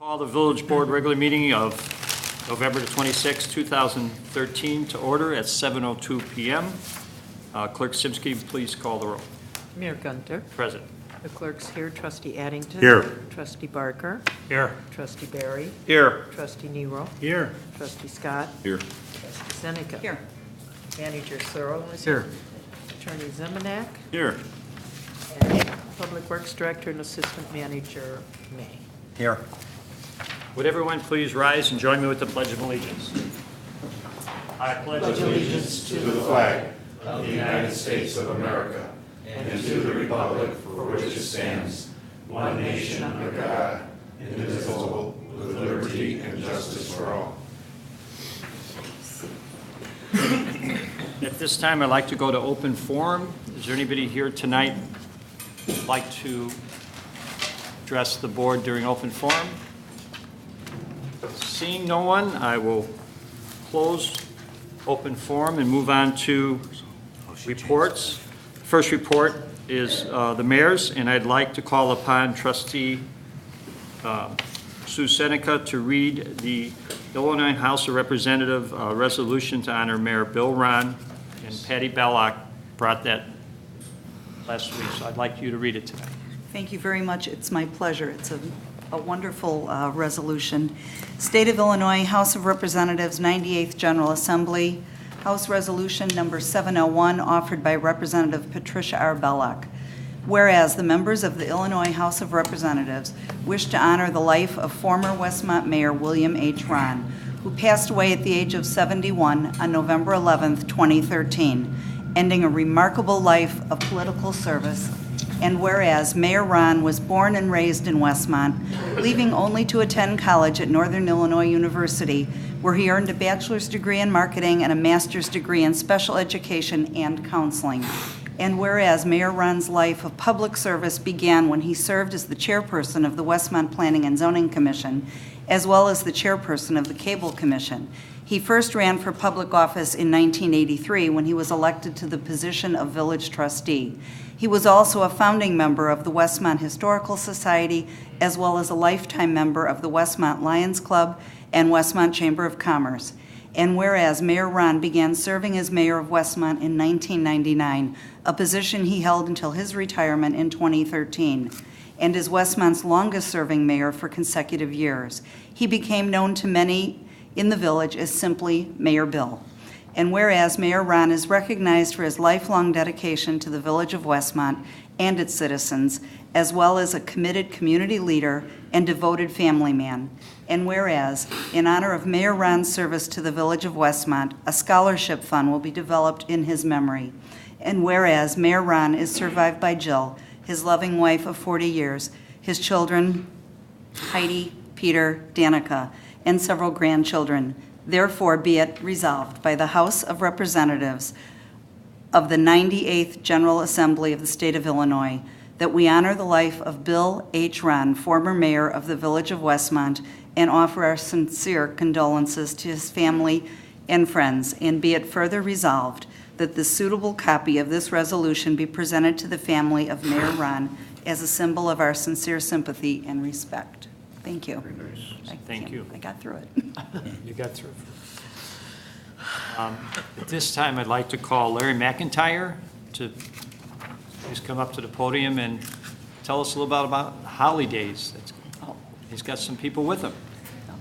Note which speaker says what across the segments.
Speaker 1: Call the Village Board regular meeting of November 26, 2013 to order at 7:02 p.m. Clerk Simsky, please call the roll.
Speaker 2: Mayor Gunter.
Speaker 1: Present.
Speaker 2: The clerk's here. Trustee Addington.
Speaker 3: Here.
Speaker 2: Trustee Barker.
Speaker 3: Here.
Speaker 2: Trustee Barry.
Speaker 1: Here.
Speaker 2: Trustee Nero.
Speaker 3: Here.
Speaker 2: Trustee Scott.
Speaker 3: Here.
Speaker 2: Trustee Seneca.
Speaker 4: Here.
Speaker 2: Manager Searle.
Speaker 3: Here.
Speaker 2: Attorney Zemanek.
Speaker 1: Here.
Speaker 2: And Public Works Director and Assistant Manager May.
Speaker 3: Here.
Speaker 1: Would everyone please rise and join me with the Pledge of Allegiance? I pledge allegiance
Speaker 5: to the flag of the United States of America and to the republic for which it stands, one nation under God, indivisible, with liberty and justice for all.
Speaker 1: At this time, I'd like to go to open forum. Is there anybody here tonight who'd like to address the board during open forum? Seeing no one, I will close open forum and move on to reports. First report is the mayor's, and I'd like to call upon Trustee Sue Seneca to read the Illinois House of Representatives resolution to honor Mayor Bill Ron, and Patty Bellock brought that last week, so I'd like you to read it tonight.
Speaker 4: Thank you very much. It's my pleasure. It's a wonderful resolution. State of Illinois House of Representatives 98th General Assembly, House Resolution Number 701, offered by Representative Patricia R. Bellock. Whereas the members of the Illinois House of Representatives wish to honor the life of former Westmont Mayor William H. Ron, who passed away at the age of 71 on November 11, 2013, ending a remarkable life of political service. And whereas Mayor Ron was born and raised in Westmont, leaving only to attend college at Northern Illinois University, where he earned a bachelor's degree in marketing and a master's degree in special education and counseling. And whereas Mayor Ron's life of public service began when he served as the chairperson of the Westmont Planning and Zoning Commission, as well as the chairperson of the Cable Commission. He first ran for public office in 1983 when he was elected to the position of village trustee. He was also a founding member of the Westmont Historical Society, as well as a lifetime member of the Westmont Lions Club and Westmont Chamber of Commerce. And whereas Mayor Ron began serving as mayor of Westmont in 1999, a position he held until his retirement in 2013, and is Westmont's longest-serving mayor for consecutive years. He became known to many in the village as simply Mayor Bill. And whereas Mayor Ron is recognized for his lifelong dedication to the village of Westmont and its citizens, as well as a committed community leader and devoted family man. And whereas, in honor of Mayor Ron's service to the village of Westmont, a scholarship fund will be developed in his memory. And whereas Mayor Ron is survived by Jill, his loving wife of 40 years, his children, Heidi, Peter, Danica, and several grandchildren. Therefore, be it resolved by the House of Representatives of the 98th General Assembly of the State of Illinois that we honor the life of Bill H. Ron, former mayor of the village of Westmont, and offer our sincere condolences to his family and friends. And be it further resolved that the suitable copy of this resolution be presented to the family of Mayor Ron as a symbol of our sincere sympathy and respect. Thank you.
Speaker 1: Very nice. Thank you.
Speaker 4: I got through it.
Speaker 1: You got through. At this time, I'd like to call Larry McIntyre to please come up to the podium and tell us a little bit about holidays. He's got some people with him.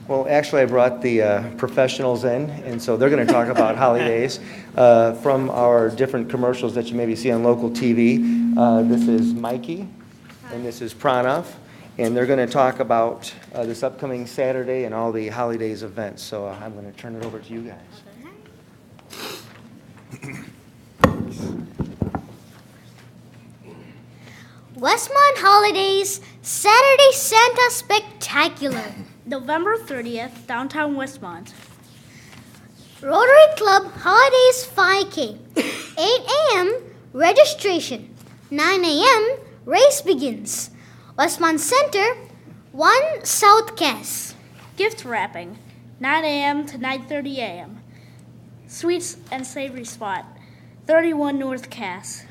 Speaker 6: Well, actually, I brought the professionals in, and so they're going to talk about holidays from our different commercials that you maybe see on local TV. This is Mikey, and this is Pranav, and they're going to talk about this upcoming Saturday and all the holidays events. So I'm going to turn it over to you guys.
Speaker 7: Westmont Holidays Saturday Santa Spectacular.
Speaker 8: November 30th, downtown Westmont.
Speaker 7: Rotary Club Holidays 5K. 8 a.m. registration. 9 a.m. race begins. Westmont Center, 1 South Cass.
Speaker 8: Gift wrapping, 9 a.m. to 9:30 a.m. Sweets and savory spot, 31 North Cass.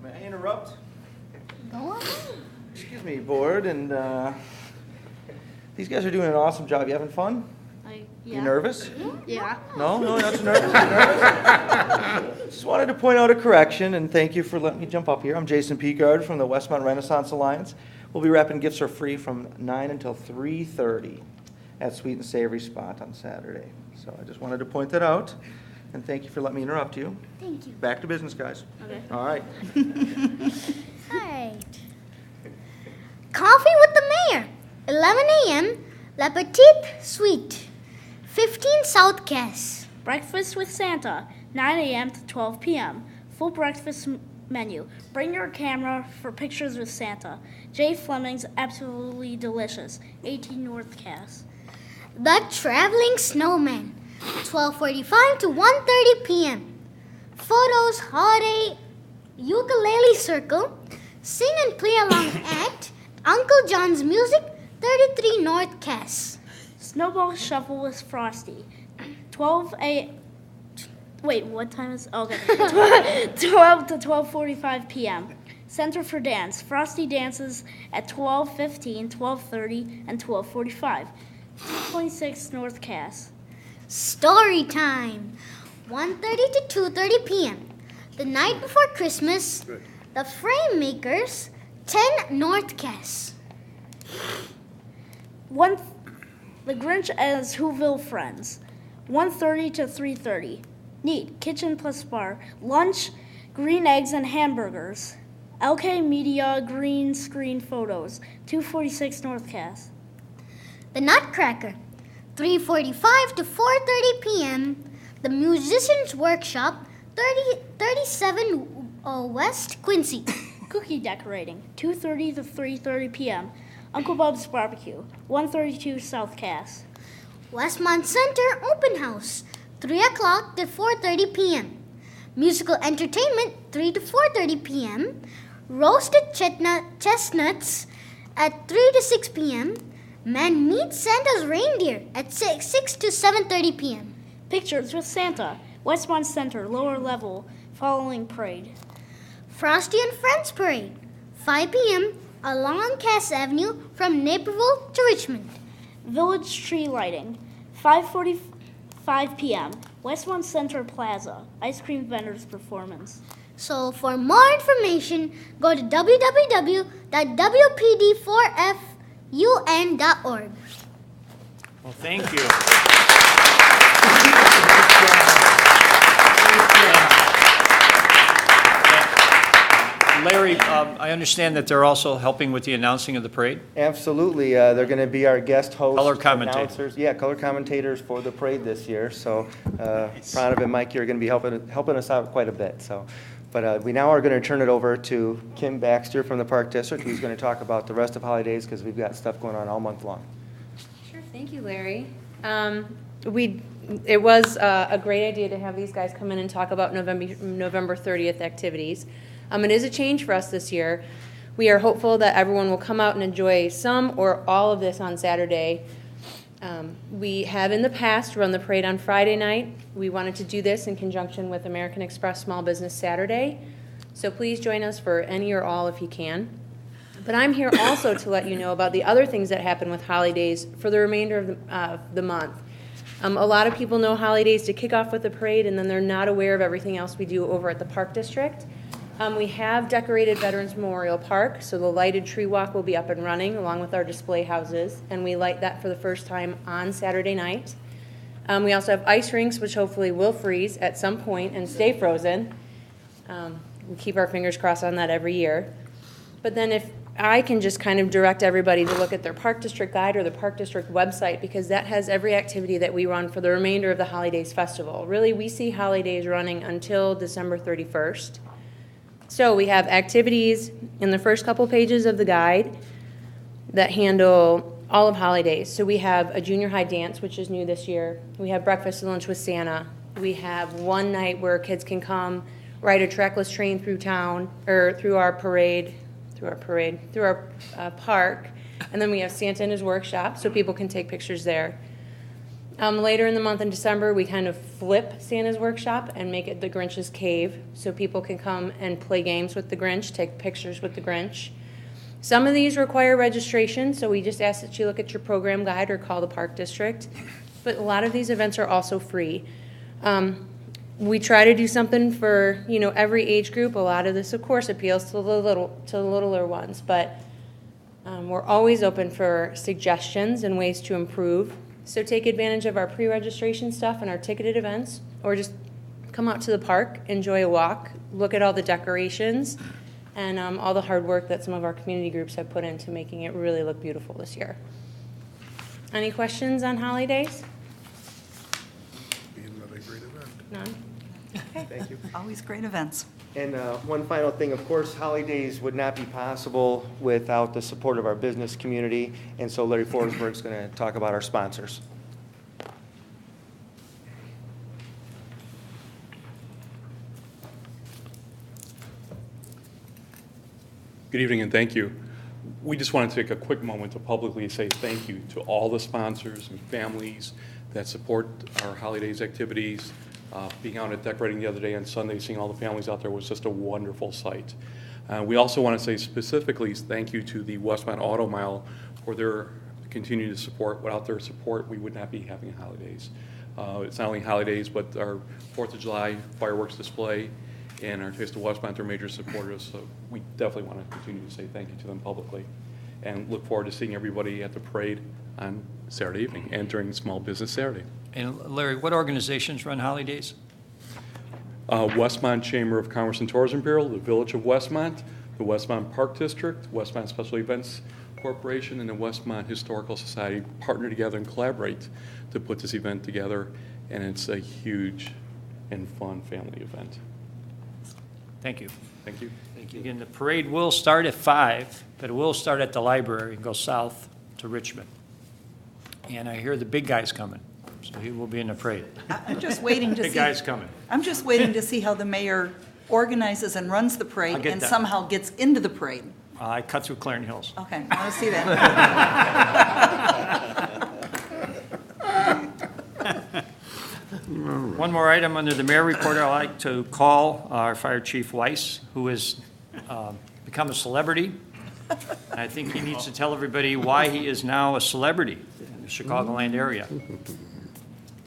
Speaker 1: May I interrupt?
Speaker 7: Go on.
Speaker 6: Excuse me, board, and these guys are doing an awesome job. You having fun? You nervous?
Speaker 8: Yeah.
Speaker 6: No, not so nervous. You're nervous? Just wanted to point out a correction, and thank you for letting me jump up here. I'm Jason Piegard from the Westmont Renaissance Alliance. We'll be wrapping gifts are free from 9 until 3:30 at Sweet and Savory Spot on Saturday. So I just wanted to point that out, and thank you for letting me interrupt you.
Speaker 7: Thank you.
Speaker 6: Back to business, guys.
Speaker 8: Okay.
Speaker 6: All right.
Speaker 7: All right. Coffee with the mayor. 11 a.m. La Petite Suite. 15 South Cass.
Speaker 8: Breakfast with Santa, 9 a.m. to 12 p.m. Full breakfast menu. Bring your camera for pictures with Santa. Jay Fleming's Absolutely Delicious, 18 North Cass.
Speaker 7: The Traveling Snowman. 12:45 to 1:30 p.m. Photos Holiday Ukulele Circle. Sing and play along at Uncle John's Music, 33 North Cass.
Speaker 8: Snowball Shuffle with Frosty, 12 a. Wait, what time is? Okay, 12 to 12:45 p.m. Center for Dance. Frosty dances at 12:15, 12:30, and 12:45. 226 North Cass.
Speaker 7: Story time. 1:30 to 2:30 p.m. The night before Christmas. The Frame Makers, 10 North Cass.
Speaker 8: The Grinch as Whoville Friends, 1:30 to 3:30. Neat, Kitchen plus Bar. Lunch, green eggs and hamburgers. LK Media green screen photos, 246 North Cass.
Speaker 7: The Nutcracker, 3:45 to 4:30 p.m. The Musicians Workshop, 37 West Quincy.
Speaker 8: Cookie decorating, 2:30 to 3:30 p.m. Uncle Bob's Barbecue, 132 South Cass.
Speaker 7: Westmont Center Open House, 3 o'clock to 4:30 p.m. Musical entertainment, 3 to 4:30 p.m. Roasted chestnuts at 3 to 6 p.m. Man meets Santa's reindeer at 6 to 7:30 p.m.
Speaker 8: Pictures with Santa, Westmont Center, lower level, following parade.
Speaker 7: Frosty and Friends Parade, 5 p.m. along Cass Avenue from Naperville to Richmond.
Speaker 8: Village tree lighting, 5:45 p.m. Westmont Center Plaza, ice cream vendors performance.
Speaker 7: So for more information, go to www.wpd4fun.org.
Speaker 1: Well, thank you. Larry, I understand that they're also helping with the announcing of the parade?
Speaker 6: Absolutely. They're going to be our guest hosts.
Speaker 1: Color commentators.
Speaker 6: Announcers. Yeah, color commentators for the parade this year. So Pranav and Mike, you're going to be helping us out quite a bit. But we now are going to turn it over to Kim Baxter from the Park District, who's going to talk about the rest of holidays because we've got stuff going on all month long.
Speaker 3: Sure, thank you, Larry. It was a great idea to have these guys come in and talk about November 30th activities. It is a change for us this year. We are hopeful that everyone will come out and enjoy some or all of this on Saturday. We have in the past run the parade on Friday night. We wanted to do this in conjunction with American Express Small Business Saturday. So please join us for any or all if you can. But I'm here also to let you know about the other things that happen with holidays for the remainder of the month. A lot of people know holidays to kick off with the parade, and then they're not aware of everything else we do over at the Park District. We have decorated Veterans Memorial Park, so the lighted tree walk will be up and running along with our display houses, and we light that for the first time on Saturday night. We also have ice rinks, which hopefully will freeze at some point and stay frozen. We keep our fingers crossed on that every year. But then if I can just kind of direct everybody to look at their Park District Guide or the Park District website, because that has every activity that we run for the remainder of the Holidays Festival. Really, we see Holidays running until December 31st. So we have activities in the first couple pages of the guide that handle all of holidays. So we have a junior high dance, which is new this year. We have breakfast and lunch with Santa. We have one night where kids can come ride a trackless train through town, or through our park. And then we have Santa in his workshop, so people can take pictures there. Later in the month in December, we kind of flip Santa's workshop and make it the Grinch's cave, so people can come and play games with the Grinch, take pictures with the Grinch. Some of these require registration, so we just ask that you look at your program guide or call the park district. But a lot of these events are also free. We try to do something for, every age group. A lot of this, of course, appeals to the littler ones, but we're always open for suggestions and ways to improve. So take advantage of our pre-registration stuff and our ticketed events, or just come out to the park, enjoy a walk, look at all the decorations, and all the hard work that some of our community groups have put into making it really look beautiful this year. Any questions on holidays?
Speaker 5: Be another great event.
Speaker 3: None?
Speaker 6: Thank you.
Speaker 4: Always great events.
Speaker 6: And one final thing, of course, holidays would not be possible without the support of our business community, and so Larry Forsberg's going to talk about our sponsors.
Speaker 9: Good evening and thank you. We just want to take a quick moment to publicly say thank you to all the sponsors and families that support our holidays activities. Being out at decorating the other day on Sunday, seeing all the families out there was just a wonderful sight. We also want to say specifically thank you to the Westmont Auto Mile for their continued support. Without their support, we would not be having holidays. It's not only holidays, but our 4th of July fireworks display and our Taste of Westmont are major supporters, so we definitely want to continue to say thank you to them publicly and look forward to seeing everybody at the parade on Saturday evening and during Small Business Saturday.
Speaker 1: And Larry, what organizations run holidays?
Speaker 9: Westmont Chamber of Commerce and Tourism Bureau, the Village of Westmont, the Westmont Park District, Westmont Special Events Corporation, and the Westmont Historical Society partner together and collaborate to put this event together, and it's a huge and fun family event.
Speaker 1: Thank you.
Speaker 9: Thank you.
Speaker 1: Thank you. Again, the parade will start at 5, but it will start at the library and go south to Richmond. And I hear the big guy's coming, so he will be in the parade.
Speaker 4: I'm just waiting to see.
Speaker 1: Big guy's coming.
Speaker 4: I'm just waiting to see how the mayor organizes and runs the parade
Speaker 1: I'll get
Speaker 4: and
Speaker 1: that.
Speaker 4: somehow gets into the parade.
Speaker 1: I cut through Clarendon Hills.
Speaker 4: Okay, I want to see that.
Speaker 1: One more item under the mayor report, I'd like to call our Fire Chief Weiss, who has become a celebrity. And I think he needs to tell everybody why he is now a celebrity in the Chicagoland area.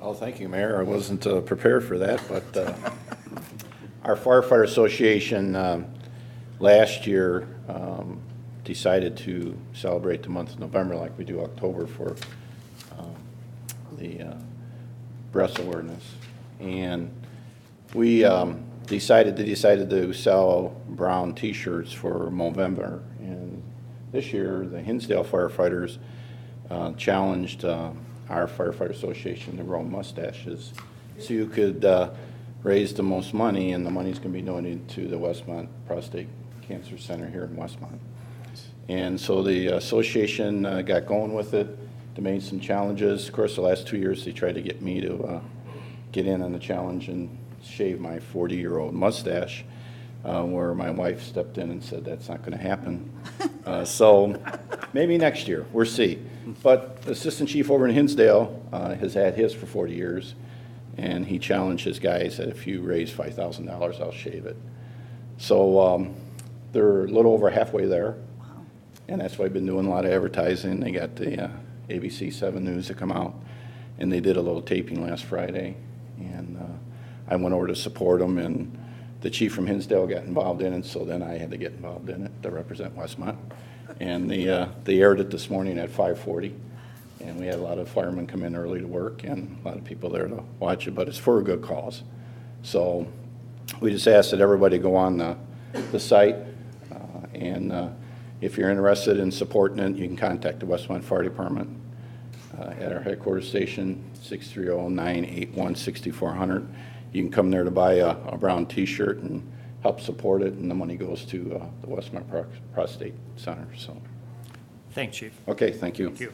Speaker 10: Oh, thank you, Mayor. I wasn't prepared for that, but our firefighter association last year decided to celebrate the month of November like we do October for the breast awareness. And we decided to sell brown T-shirts for November. And this year, the Hinsdale firefighters challenged our firefighter association to grow mustaches, so you could raise the most money, and the money's going to be donated to the Westmont Prostate Cancer Center here in Westmont. And so the association got going with it. They made some challenges. Of course, the last 2 years they tried to get me to get in on the challenge and shave my 40-year-old mustache, where my wife stepped in and said that's not going to happen. So maybe next year, we'll see. But the assistant chief over in Hinsdale has had his for 40 years, and he challenged his guys that if you raise $5,000, I'll shave it. So they're a little over halfway there, and that's why I've been doing a lot of advertising. They got the ABC 7 News to come out, and they did a little taping last Friday, and I went over to support them, and the chief from Hinsdale got involved in it, so then I had to get involved in it to represent Westmont. And they aired it this morning at 5:40, and we had a lot of firemen come in early to work and a lot of people there to watch it, but it's for a good cause. So we just ask that everybody go on the site, and if you're interested in supporting it, you can contact the Westmont Fire Department at our headquarters station, 630-981-6400. You can come there to buy a brown T-shirt and help support it, and the money goes to the Westmont Prostate Center. So,
Speaker 1: Thanks, Chief.
Speaker 10: okay, thank you.
Speaker 1: Thank you.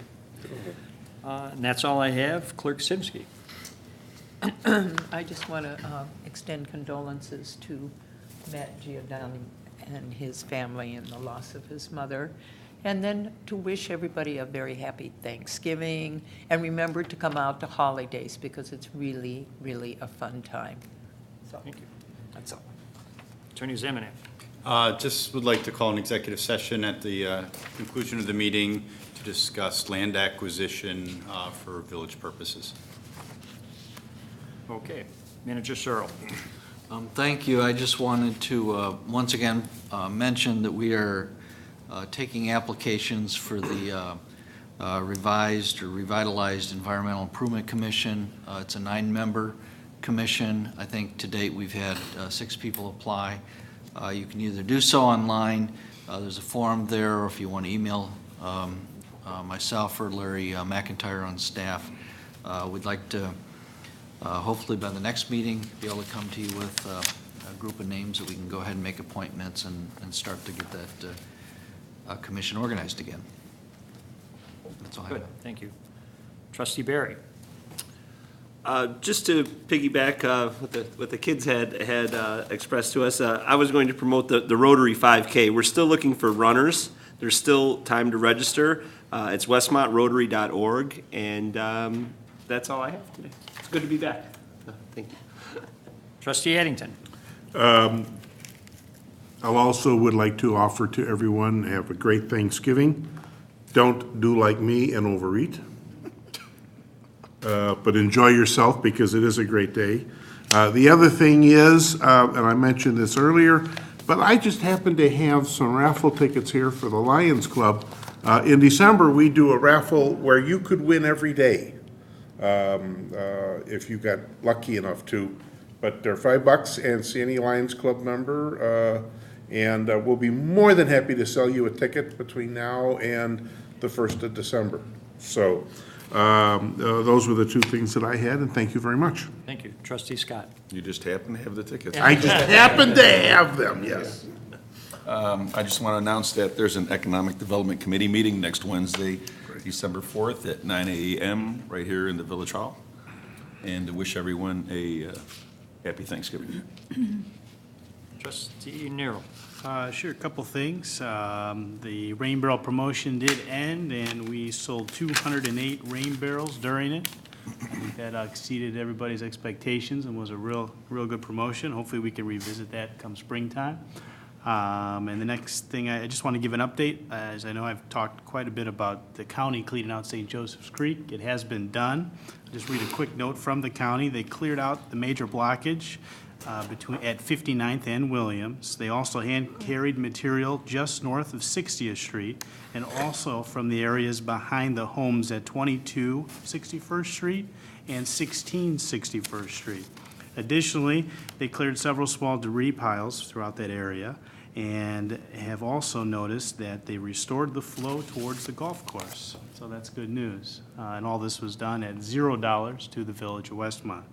Speaker 1: And that's all I have. Clerk Simsky.
Speaker 2: I just want to extend condolences to Matt Giordani and his family in the loss of his mother, and then to wish everybody a very happy Thanksgiving, and remember to come out to holidays because it's really, really a fun time. So,
Speaker 1: Thank you. That's all. Attorney Zemanek.
Speaker 11: Just would like to call an executive session at the conclusion of the meeting to discuss land acquisition for village purposes.
Speaker 1: Okay. Manager Searle.
Speaker 12: Thank you. I just wanted to once again mention that we are taking applications for the revised or revitalized Environmental Improvement Commission. It's a 9-member commission. I think to date we've had 6 people apply. You can either do so online, there's a form there, or if you want to email myself or Larry McIntyre on staff. We'd like to hopefully by the next meeting be able to come to you with a group of names that we can go ahead and make appointments and start to get that commission organized again. That's all I have.
Speaker 1: Good, thank you. Trustee Barry.
Speaker 13: Just to piggyback what the kids had expressed to us, I was going to promote the Rotary 5K. We're still looking for runners. There's still time to register. It's westmontrotary.org, and that's all I have today. It's good to be back. Thank you.
Speaker 1: Trustee Addington.
Speaker 5: I also would like to offer to everyone, have a great Thanksgiving. Don't do like me and overeat. But enjoy yourself because it is a great day. The other thing is, and I mentioned this earlier, but I just happen to have some raffle tickets here for the Lions Club. In December, we do a raffle where you could win every day if you got lucky enough to. But they're $5 and see any Lions Club member, and we'll be more than happy to sell you a ticket between now and the 1st of December. So. Those were the 2 things that I had, and thank you very much.
Speaker 1: Thank you. Trustee Scott.
Speaker 14: You just happen to have the tickets.
Speaker 5: I just happen to have them, yes.
Speaker 14: I just want to announce that there's an Economic Development Committee meeting next Wednesday, December 4th at 9 a.m. right here in the Village Hall. And to wish everyone a happy Thanksgiving.
Speaker 1: Trustee Nero.
Speaker 15: Sure, a couple things. The rain barrel promotion did end, and we sold 208 rain barrels during it. I think that exceeded everybody's expectations and was a real good promotion. Hopefully, we can revisit that come springtime. And the next thing, I just want to give an update. As I know, I've talked quite a bit about the county cleaning out St. Joseph's Creek. It has been done. I'll just read a quick note from the county. They cleared out the major blockage at 59th and Williams. They also hand-carried material just north of 60th Street and also from the areas behind the homes at 22 61st Street and 16 61st Street. Additionally, they cleared several small debris piles throughout that area and have also noticed that they restored the flow towards the golf course. So that's good news. And all this was done at $0 to the Village of Westmont.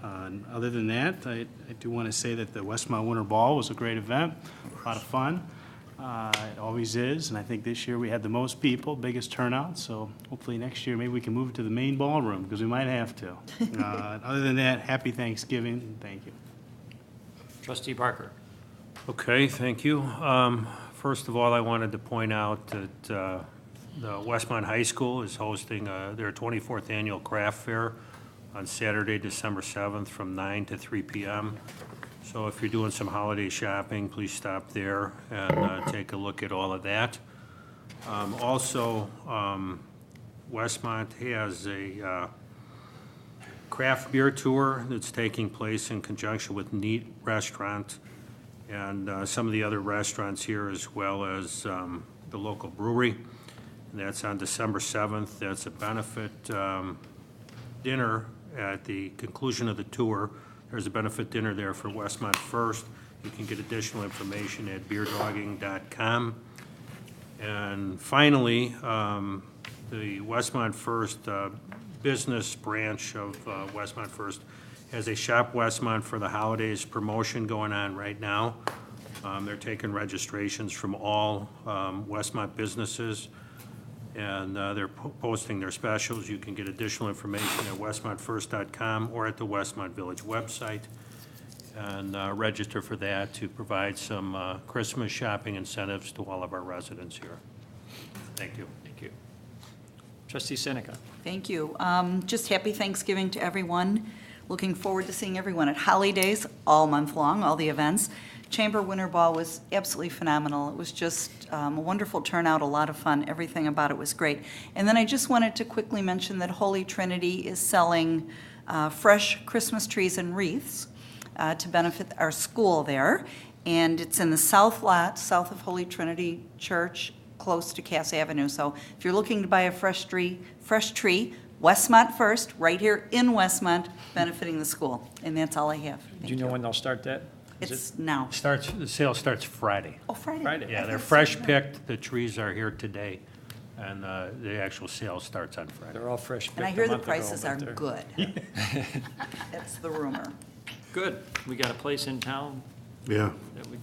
Speaker 15: And other than that, I do want to say that the Westmont Winter Ball was a great event, a lot of fun. It always is, and I think this year we had the most people, biggest turnout, so hopefully next year maybe we can move it to the main ballroom, because we might have to. Other than that, happy Thanksgiving, and thank you.
Speaker 1: Trustee Barker.
Speaker 16: Okay, thank you. First of all, I wanted to point out that the Westmont High School is hosting their 24th annual craft fair on Saturday, December 7th from 9 to 3 p.m. So if you're doing some holiday shopping, please stop there and take a look at all of that. Also, Westmont has a craft beer tour that's taking place in conjunction with Neat Restaurant and some of the other restaurants here, as well as the local brewery. And that's on December 7th. That's a benefit dinner at the conclusion of the tour. There's a benefit dinner there for Westmont First. You can get additional information at beerdogging.com. And finally, the Westmont First business branch of Westmont First has a Shop Westmont for the Holidays promotion going on right now. They're taking registrations from all Westmont businesses, and they're posting their specials. You can get additional information at westmontfirst.com or at the Westmont Village website, and register for that to provide some Christmas shopping incentives to all of our residents here. Thank you.
Speaker 1: Thank you. Trustee Seneca.
Speaker 4: Thank you. Just happy Thanksgiving to everyone. Looking forward to seeing everyone at Holidays all month long, all the events. Chamber Winter Ball was absolutely phenomenal. It was just a wonderful turnout, a lot of fun. Everything about it was great. And then I just wanted to quickly mention that Holy Trinity is selling fresh Christmas trees and wreaths to benefit our school there. And it's in the south lot, south of Holy Trinity Church, close to Cass Avenue. So if you're looking to buy a fresh tree, Westmont first, right here in Westmont, benefiting the school. And that's all I have.
Speaker 1: Do you know when they'll start that?
Speaker 4: It's now.
Speaker 16: The sale starts Friday.
Speaker 4: Oh, Friday.
Speaker 1: Friday.
Speaker 16: Yeah, they're fresh picked, the trees are here today, and the actual sale starts on Friday.
Speaker 1: They're all fresh picked
Speaker 4: And I
Speaker 1: a
Speaker 4: hear the
Speaker 1: month ago,
Speaker 4: prices
Speaker 1: but
Speaker 4: are
Speaker 1: they're-
Speaker 4: good. That's the rumor.
Speaker 1: Good. We got a place in town
Speaker 5: Yeah.
Speaker 1: that we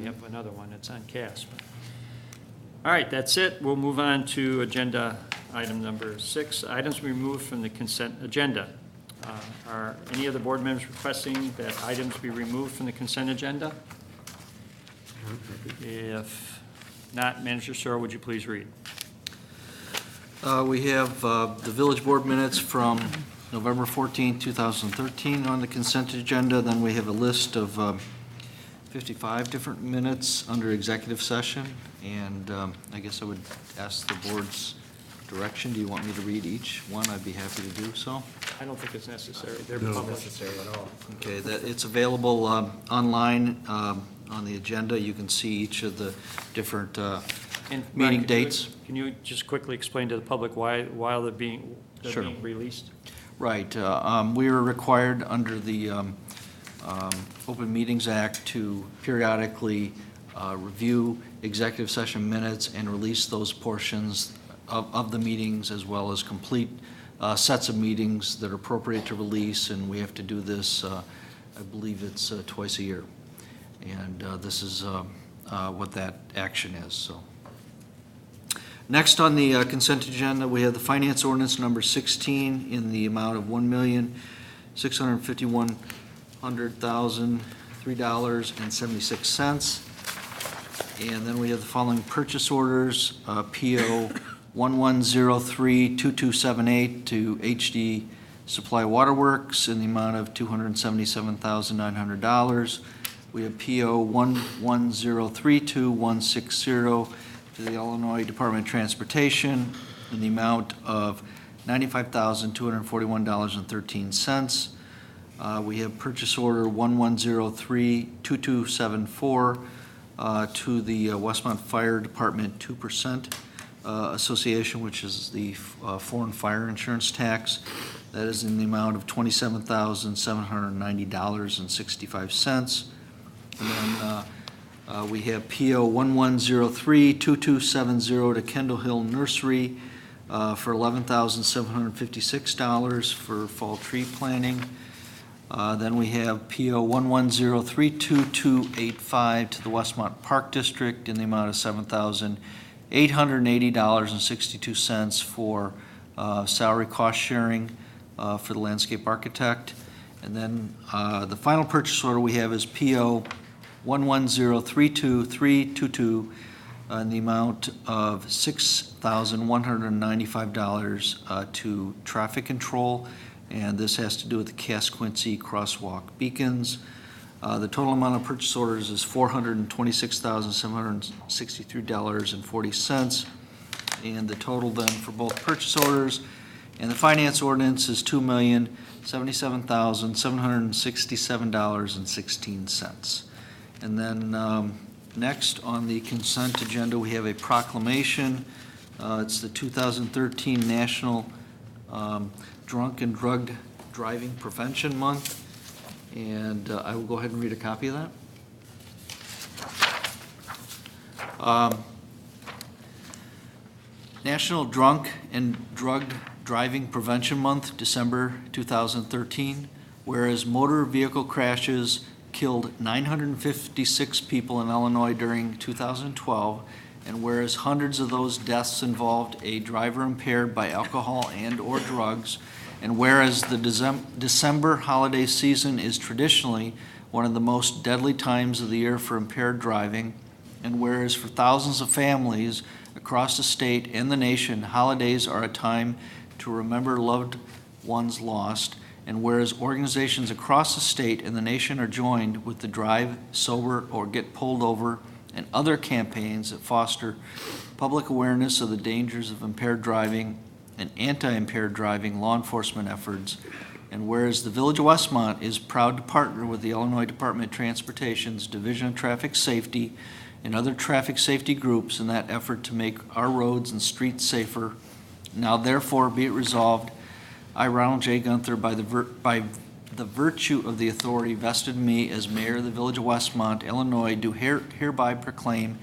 Speaker 1: have another one that's on Cass. But- All right, that's it. We'll move on to agenda item number 6, items removed from the consent agenda. Are any of the board members requesting that items be removed from the consent agenda? If not, Manager Searle, would you please read?
Speaker 12: We have the village board minutes from November 14, 2013 on the consent agenda. Then we have a list of 55 different minutes under executive session. And I guess I would ask the board's direction. Do you want me to read each one? I'd be happy to do so.
Speaker 1: I don't think it's necessary. They're
Speaker 5: No.
Speaker 1: public.
Speaker 6: at all.
Speaker 12: Okay, that, it's available online on the agenda. You can see each of the different
Speaker 1: And
Speaker 12: meeting
Speaker 1: Brian,
Speaker 12: dates.
Speaker 1: Can you just quickly explain to the public why they're being
Speaker 12: Sure.
Speaker 1: released?
Speaker 12: Right. We are required under the Open Meetings Act to periodically review executive session minutes and release those portions of the meetings, as well as complete sets of meetings that are appropriate to release, and we have to do this, I believe it's twice a year. And this is what that action is, so. Next on the consent agenda, we have the finance ordinance number 16 in the amount of $1,651,003.76. And then we have the following purchase orders, PO 1103-2278 to HD Supply Waterworks in the amount of $277,900. We have PO 11032160 to the Illinois Department of Transportation in the amount of $95,241.13. We have purchase order 11032274 to the Westmont Fire Department 2% Association, which is the foreign fire insurance tax. That is in the amount of $27,790.65. And then we have PO 11032270 to Kendall Hill Nursery for $11,756 for fall tree planting. Then we have PO 11032285 to the Westmont Park District in the amount of $7,880.62 for salary cost sharing for the landscape architect. And then the final purchase order we have is PO 11032322 in the amount of $6,195 to traffic control, and this has to do with the Cass Quincy crosswalk beacons. The total amount of purchase orders is $426,763.40, and the total then for both purchase orders and the finance ordinance is $2,077,767.16. And then next on the consent agenda, we have a proclamation. It's the 2013 National Drunk and Drug Driving Prevention Month. And I will go ahead and read a copy of that. National Drunk and Drug Driving Prevention Month, December 2013. Whereas motor vehicle crashes killed 956 people in Illinois during 2012, and whereas hundreds of those deaths involved a driver impaired by alcohol and/or drugs, and whereas the December holiday season is traditionally one of the most deadly times of the year for impaired driving, and whereas for thousands of families across the state and the nation, holidays are a time to remember loved ones lost, and whereas organizations across the state and the nation are joined with the Drive Sober or Get Pulled Over and other campaigns that foster public awareness of the dangers of impaired driving and anti-impaired driving law enforcement efforts, and whereas the Village of Westmont is proud to partner with the Illinois Department of Transportation's Division of Traffic Safety and other traffic safety groups in that effort to make our roads and streets safer, now therefore be it resolved, I, Ronald J. Gunther, by the virtue of the authority vested in me as mayor of the Village of Westmont, Illinois, do hereby proclaim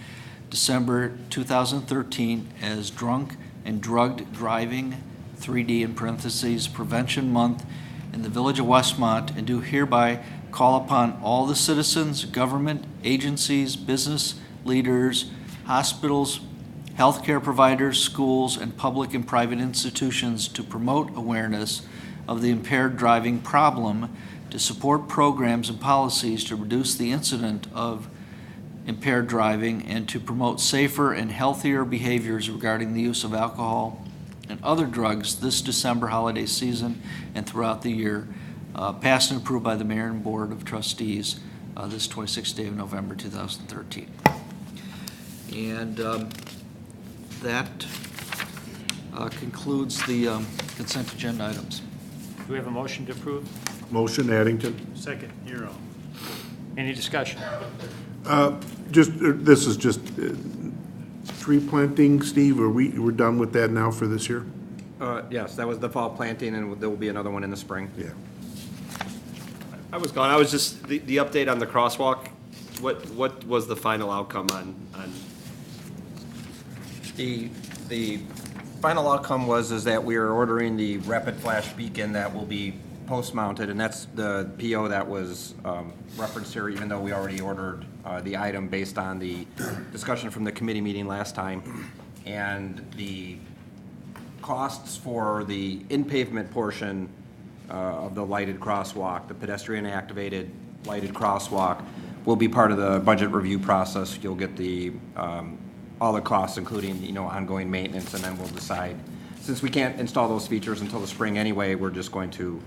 Speaker 12: December 2013 as Drunk and Drugged Driving, 3D in parentheses, Prevention Month in the Village of Westmont, and do hereby call upon all the citizens, government, agencies, business leaders, hospitals, healthcare providers, schools, and public and private institutions to promote awareness of the impaired driving problem, to support programs and policies to reduce the incident of impaired driving, and to promote safer and healthier behaviors regarding the use of alcohol and other drugs this December holiday season and throughout the year, passed and approved by the Mayor and Board of Trustees this 26th day of November 2013. And that concludes the consent agenda items.
Speaker 1: Do we have a motion to approve?
Speaker 5: Motion, Addington.
Speaker 15: Second, Nero.
Speaker 1: Any discussion?
Speaker 5: This is just tree planting, Steve, we're done with that now for this year?
Speaker 17: Yes, that was the fall planting, and there will be another one in the spring.
Speaker 5: Yeah.
Speaker 13: I was gone. I was just, the update on the crosswalk, what was the final outcome on?
Speaker 17: The final outcome is that we are ordering the rapid flash beacon that will be post-mounted, and that's the PO that was referenced here, even though we already ordered the item based on the discussion from the committee meeting last time. And the costs for the in-pavement portion of the lighted crosswalk, the pedestrian-activated lighted crosswalk, will be part of the budget review process. You'll get the all the costs, including ongoing maintenance, and then we'll decide. Since we can't install those features until the spring anyway, we're just going to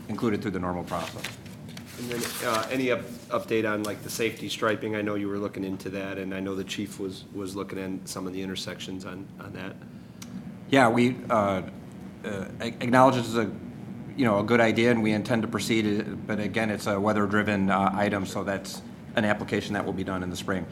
Speaker 17: include it through the normal process.
Speaker 13: And then any update on like the safety striping? I know you were looking into that, and I know the chief was looking at some of the intersections on that.
Speaker 17: Yeah, we acknowledge it's a good idea, and we intend to proceed. But again, it's a weather-driven item, so that's an application that will be done in the spring.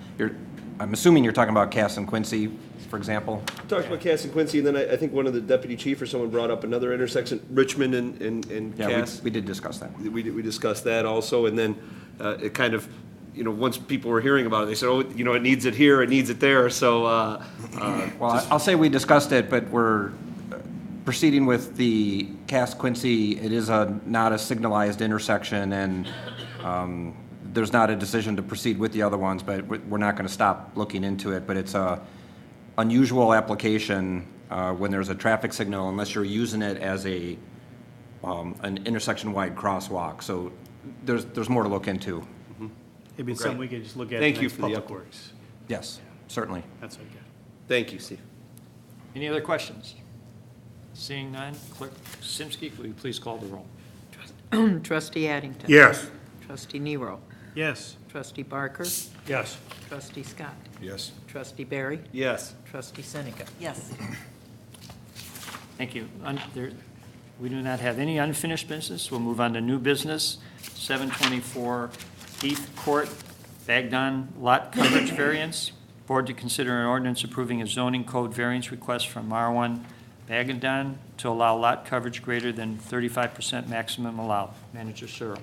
Speaker 17: I'm assuming you're talking about Cass and Quincy, for example.
Speaker 13: Talked about Cass and Quincy, and then I think one of the deputy chief or someone brought up another intersection, Richmond and Cass.
Speaker 17: Yeah, we did discuss that.
Speaker 13: We discussed that also, and then it kind of, once people were hearing about it, they said, oh, it needs it here, it needs it there, so.
Speaker 17: Well, I'll say we discussed it, but we're proceeding with the Cass Quincy. It is not a signalized intersection, and there's not a decision to proceed with the other ones, but we're not going to stop looking into it. But it's a unusual application when there's a traffic signal, unless you're using it as an intersection-wide crosswalk. So there's more to look into.
Speaker 13: Mm-hmm.
Speaker 15: Maybe it's something we could just look at.
Speaker 13: Thank you
Speaker 15: next
Speaker 13: for the
Speaker 15: Public
Speaker 13: update.
Speaker 15: Works.
Speaker 17: Yes, certainly.
Speaker 15: That's okay.
Speaker 13: Thank you, Steve.
Speaker 1: Any other questions? Seeing none, Clerk Simsky, will you please call the roll?
Speaker 2: Trustee Addington.
Speaker 5: Yes.
Speaker 2: Trustee Nero.
Speaker 15: Yes.
Speaker 2: Trustee Barker.
Speaker 16: Yes.
Speaker 2: Trustee Scott.
Speaker 14: Yes.
Speaker 2: Trustee Barry.
Speaker 13: Yes.
Speaker 2: Trustee Seneca.
Speaker 4: Yes.
Speaker 1: Thank you. We do not have any unfinished business. We'll move on to new business. 724 Heath Court, Bagdon lot coverage variance. Board to consider an ordinance approving a zoning code variance request from R1 Bagdon to allow lot coverage greater than 35% maximum allowed. Manager Searle.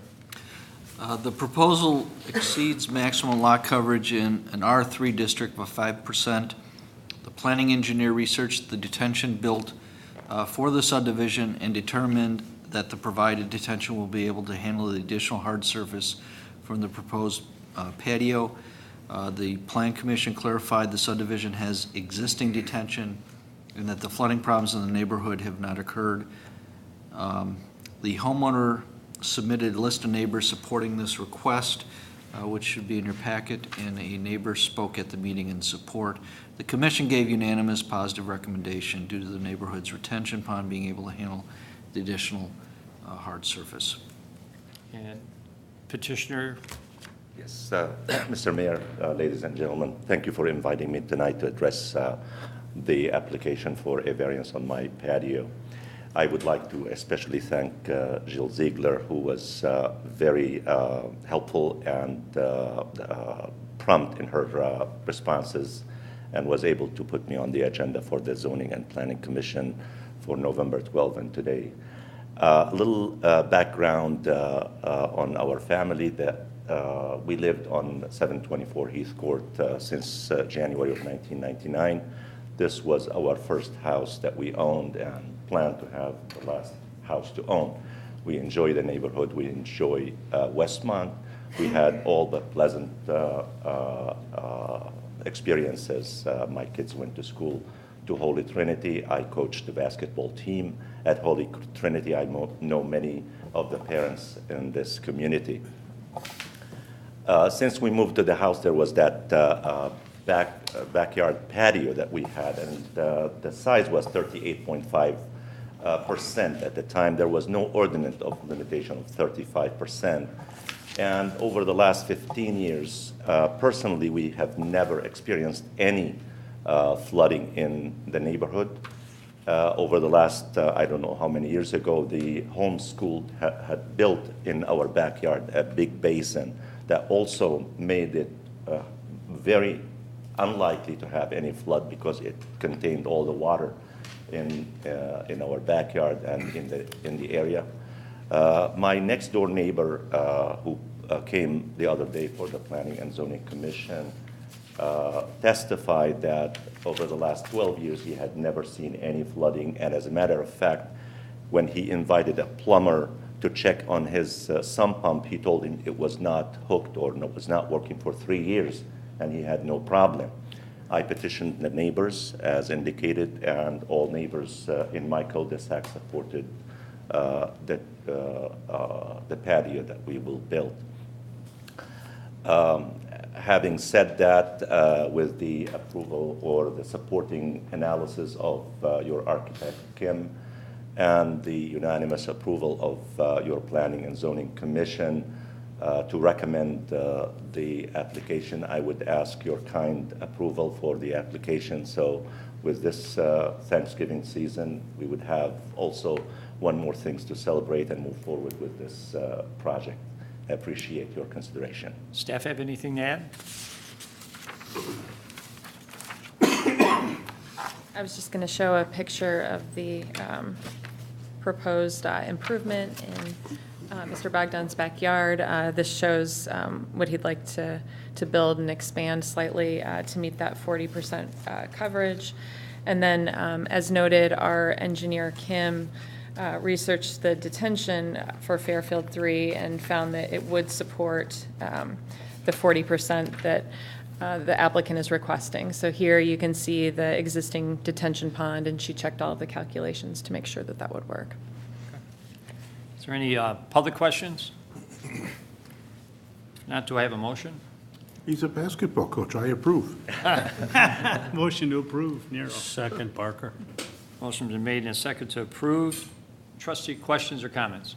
Speaker 12: The proposal exceeds maximum lot coverage in an R3 district of 5%. The planning engineer researched the detention built for the subdivision and determined that the provided detention will be able to handle the additional hard surface from the proposed patio. The Plan Commission clarified the subdivision has existing detention and that the flooding problems in the neighborhood have not occurred. The homeowner submitted a list of neighbors supporting this request, which should be in your packet, and a neighbor spoke at the meeting in support. The commission gave unanimous positive recommendation due to the neighborhood's retention pond being able to handle the additional hard surface.
Speaker 1: And petitioner,
Speaker 18: Yes, Mr. Mayor, ladies and gentlemen, thank you for inviting me tonight to address the application for a variance on my patio. I would like to especially thank Jill Ziegler, who was very helpful and prompt in her responses and was able to put me on the agenda for the Zoning and Planning Commission for November 12 and today. A little background on our family. That we lived on 724 Heath Court since January of 1999. This was our first house that we owned and planned to have the last house to own. We enjoy the neighborhood. We enjoy Westmont. We had all the pleasant experiences. My kids went to school to Holy Trinity. I coached the basketball team at Holy Trinity. I know many of the parents in this community. Since we moved to the house, there was that backyard patio that we had, and the size was 38.5%. At the time, there was no ordinance of limitation of 35%. And over the last 15 years, personally, we have never experienced any flooding in the neighborhood. Over the last, I don't know how many years ago, the home school had built in our backyard a big basin that also made it very unlikely to have any flood because it contained all the water in our backyard and in the area. My next door neighbor who came the other day for the Planning and Zoning Commission testified that over the last 12 years he had never seen any flooding, and as a matter of fact, when he invited a plumber to check on his sump pump, he told him it was not hooked or was not working for 3 years, and he had no problem. I petitioned the neighbors as indicated, and all neighbors in my cul-de-sac supported the patio that we will build. Having said that, with the approval or the supporting analysis of your architect, Kim, and the unanimous approval of your Planning and Zoning Commission to recommend the application, I would ask your kind approval for the application. So with this Thanksgiving season, we would have also one more things to celebrate and move forward with this project. I appreciate your consideration.
Speaker 1: staff have anything to add?
Speaker 19: I was just going to show a picture of the proposed improvement in Mr. Bogdan's backyard. This shows what he'd like to build and expand slightly to meet that 40% coverage. And then, as noted, our engineer, Kim, researched the detention for Fairfield 3 and found that it would support the 40% that the applicant is requesting. So here you can see the existing detention pond, and she checked all of the calculations to make sure that that would work.
Speaker 1: Is there any public questions? If not, do I have a motion?
Speaker 5: He's a basketball coach. I approve.
Speaker 15: Motion to approve, Nero.
Speaker 16: Second, Barker.
Speaker 1: Motion's been made and second to approve. Trustee, questions or comments?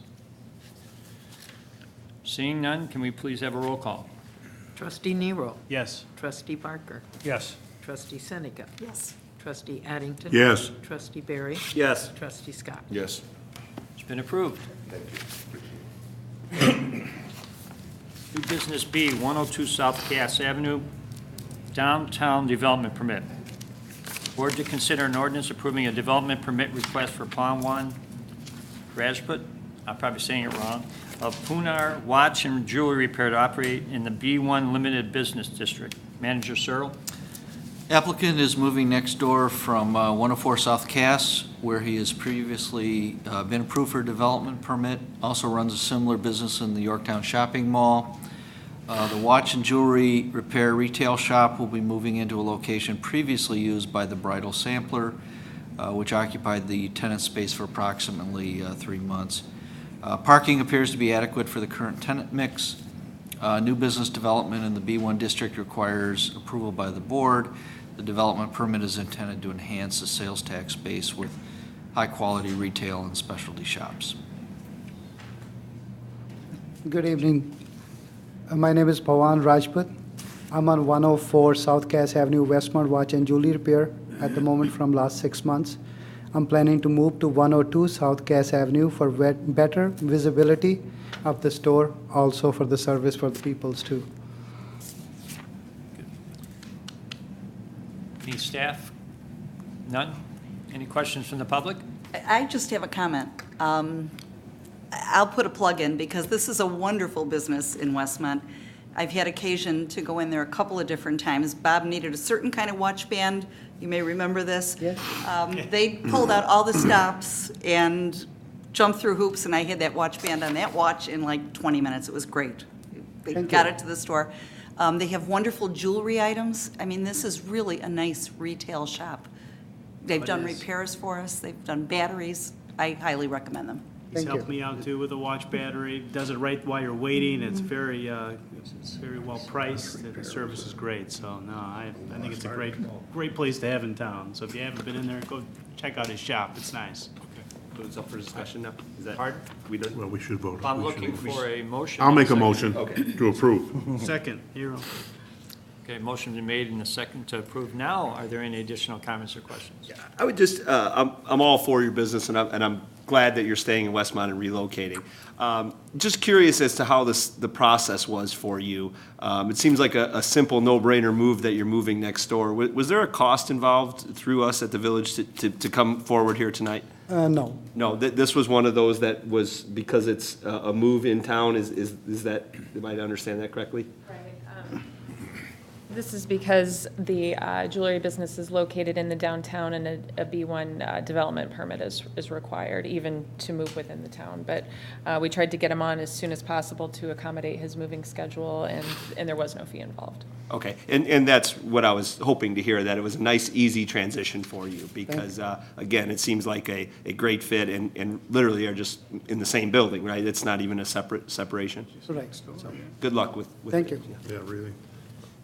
Speaker 1: Seeing none, can we please have a roll call?
Speaker 2: Trustee Nero.
Speaker 15: Yes.
Speaker 2: Trustee Barker.
Speaker 16: Yes.
Speaker 2: Trustee Seneca.
Speaker 7: Yes.
Speaker 2: Trustee Addington.
Speaker 5: Yes.
Speaker 2: Trustee Barry.
Speaker 13: Yes.
Speaker 2: Trustee Scott.
Speaker 14: Yes.
Speaker 1: It's been approved. New business B, 102 South Cass Avenue, downtown development permit. Board to consider an ordinance approving a development permit request for Pawan Rajput, I'm probably saying it wrong, of Punar Watch and Jewelry Repair to operate in the B1 Limited Business District. Manager Searle.
Speaker 12: Applicant is moving next door from 104 South Cass, where he has previously been approved for a development permit. Also runs a similar business in the Yorktown Shopping Mall. The watch and jewelry repair retail shop will be moving into a location previously used by the Bridal Sampler, which occupied the tenant space for approximately 3 months. Parking appears to be adequate for the current tenant mix. New business development in the B1 district requires approval by the board. The development permit is intended to enhance the sales tax base with high-quality retail and specialty shops.
Speaker 20: Good evening. My name is Pawan Rajput. I'm on 104 South Cass Avenue, Westmont Watch and Jewelry Repair at the moment from last 6 months. I'm planning to move to 102 South Cass Avenue for better visibility of the store, also for the service for the peoples too.
Speaker 1: Any staff? None? Any questions from the public?
Speaker 4: I just have a comment. I'll put a plug in because this is a wonderful business in Westmont. I've had occasion to go in there a couple of different times. Bob needed a certain kind of watch band. You may remember this.
Speaker 20: Yes.
Speaker 4: They pulled out all the stops and jumped through hoops, and I had that watch band on that watch in like 20 minutes. It was great. They got it to the store. They have wonderful jewelry items. I mean, this is really a nice retail shop. They've done repairs for us. They've done batteries. I highly recommend them.
Speaker 15: He's helped me out too with a watch battery. Does it right while you're waiting. It's very well priced. And the service is great. So no, I think it's a great place to have in town. So if you haven't been in there, go check out his shop. It's nice.
Speaker 13: So it's up for discussion now? Is that?
Speaker 1: Pardon?
Speaker 13: We done?
Speaker 5: Well, we should vote.
Speaker 1: I'm looking for a motion.
Speaker 5: I'll make a
Speaker 1: Second.
Speaker 5: motion
Speaker 13: Okay.
Speaker 5: to approve.
Speaker 15: Second, Hero.
Speaker 1: Okay, motion been made and a second to approve now. Are there any additional comments or questions?
Speaker 13: I would just, I'm all for your business, and I'm glad that you're staying in Westmont and relocating. Just curious as to how the process was for you. It seems like a simple, no-brainer move that you're moving next door. Was there a cost involved through us at the village to come forward here tonight?
Speaker 20: No.
Speaker 13: No, this was one of those that was because it's a move in town. Is that, am I to understand that correctly?
Speaker 19: This is because the jewelry business is located in the downtown and a B1 development permit is required, even to move within the town. But we tried to get him on as soon as possible to accommodate his moving schedule, and there was no fee involved.
Speaker 13: Okay, and that's what I was hoping to hear, that it was a nice, easy transition for you, because, again, it seems like a great fit, and literally are just in the same building, right? It's not even a separation.
Speaker 20: Right.
Speaker 13: So, good luck with
Speaker 20: Thank you.
Speaker 5: Yeah, really.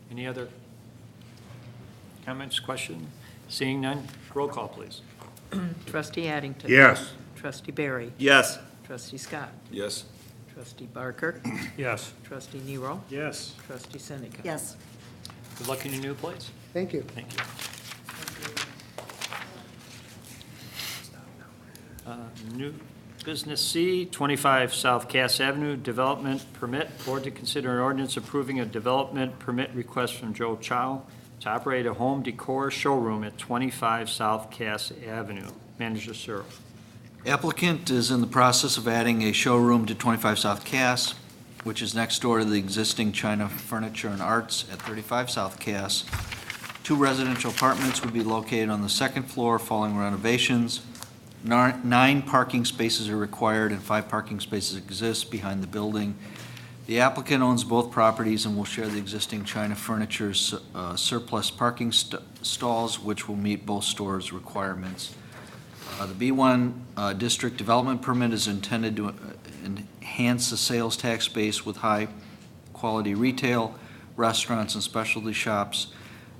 Speaker 1: Any other comments, questions? Seeing none, roll call, please.
Speaker 2: Trustee Addington.
Speaker 5: Yes.
Speaker 2: Trustee Barry.
Speaker 13: Yes.
Speaker 2: Trustee Scott.
Speaker 14: Yes.
Speaker 2: Trustee Barker.
Speaker 16: Yes.
Speaker 2: Trustee Nero.
Speaker 15: Yes.
Speaker 2: Trustee Seneca.
Speaker 4: Yes.
Speaker 1: Good luck in your new place.
Speaker 20: Thank you.
Speaker 1: Thank you. New business C, 25 South Cass Avenue, development permit. Board to consider an ordinance approving a development permit request from Joe Chow to operate a home decor showroom at 25 South Cass Avenue. Manager Searle.
Speaker 12: Applicant is in the process of adding a showroom to 25 South Cass, which is next door to the existing China Furniture and Arts at 35 South Cass. 2 residential apartments would be located on the second floor following renovations. 9 parking spaces are required and 5 parking spaces exist behind the building. The applicant owns both properties and will share the existing China Furniture surplus parking stalls, which will meet both stores' requirements. The B1 District Development Permit is intended to enhance the sales tax base with high-quality retail, restaurants, and specialty shops.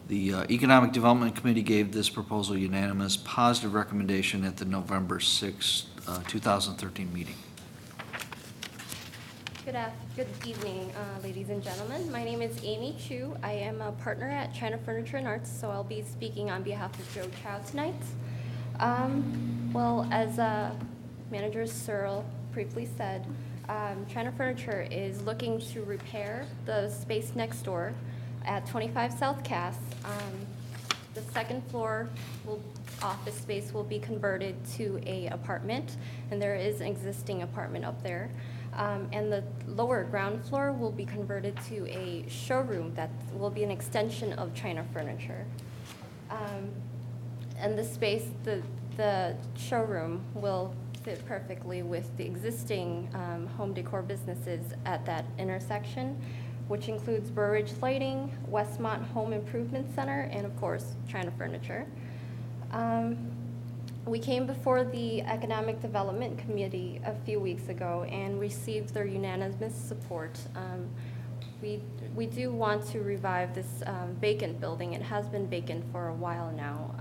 Speaker 12: The Economic Development Committee gave this proposal unanimous positive recommendation at the November 6, 2013 meeting.
Speaker 21: Good evening, ladies and gentlemen. My name is Amy Chu. I am a partner at China Furniture and Arts, so I'll be speaking on behalf of Joe Chow tonight. Well, as Manager Searle briefly said, China Furniture is looking to repair the space next door at 25 South Cass. The second floor office space will be converted to a apartment, and there is an existing apartment up there. And the lower ground floor will be converted to a showroom that will be an extension of China Furniture. And the space, the showroom will fit perfectly with the existing home decor businesses at that intersection, which includes Burridge Lighting, Westmont Home Improvement Center, and of course, China Furniture. We came before the Economic Development Committee a few weeks ago and received their unanimous support. We do want to revive this vacant building. It has been vacant for a while now,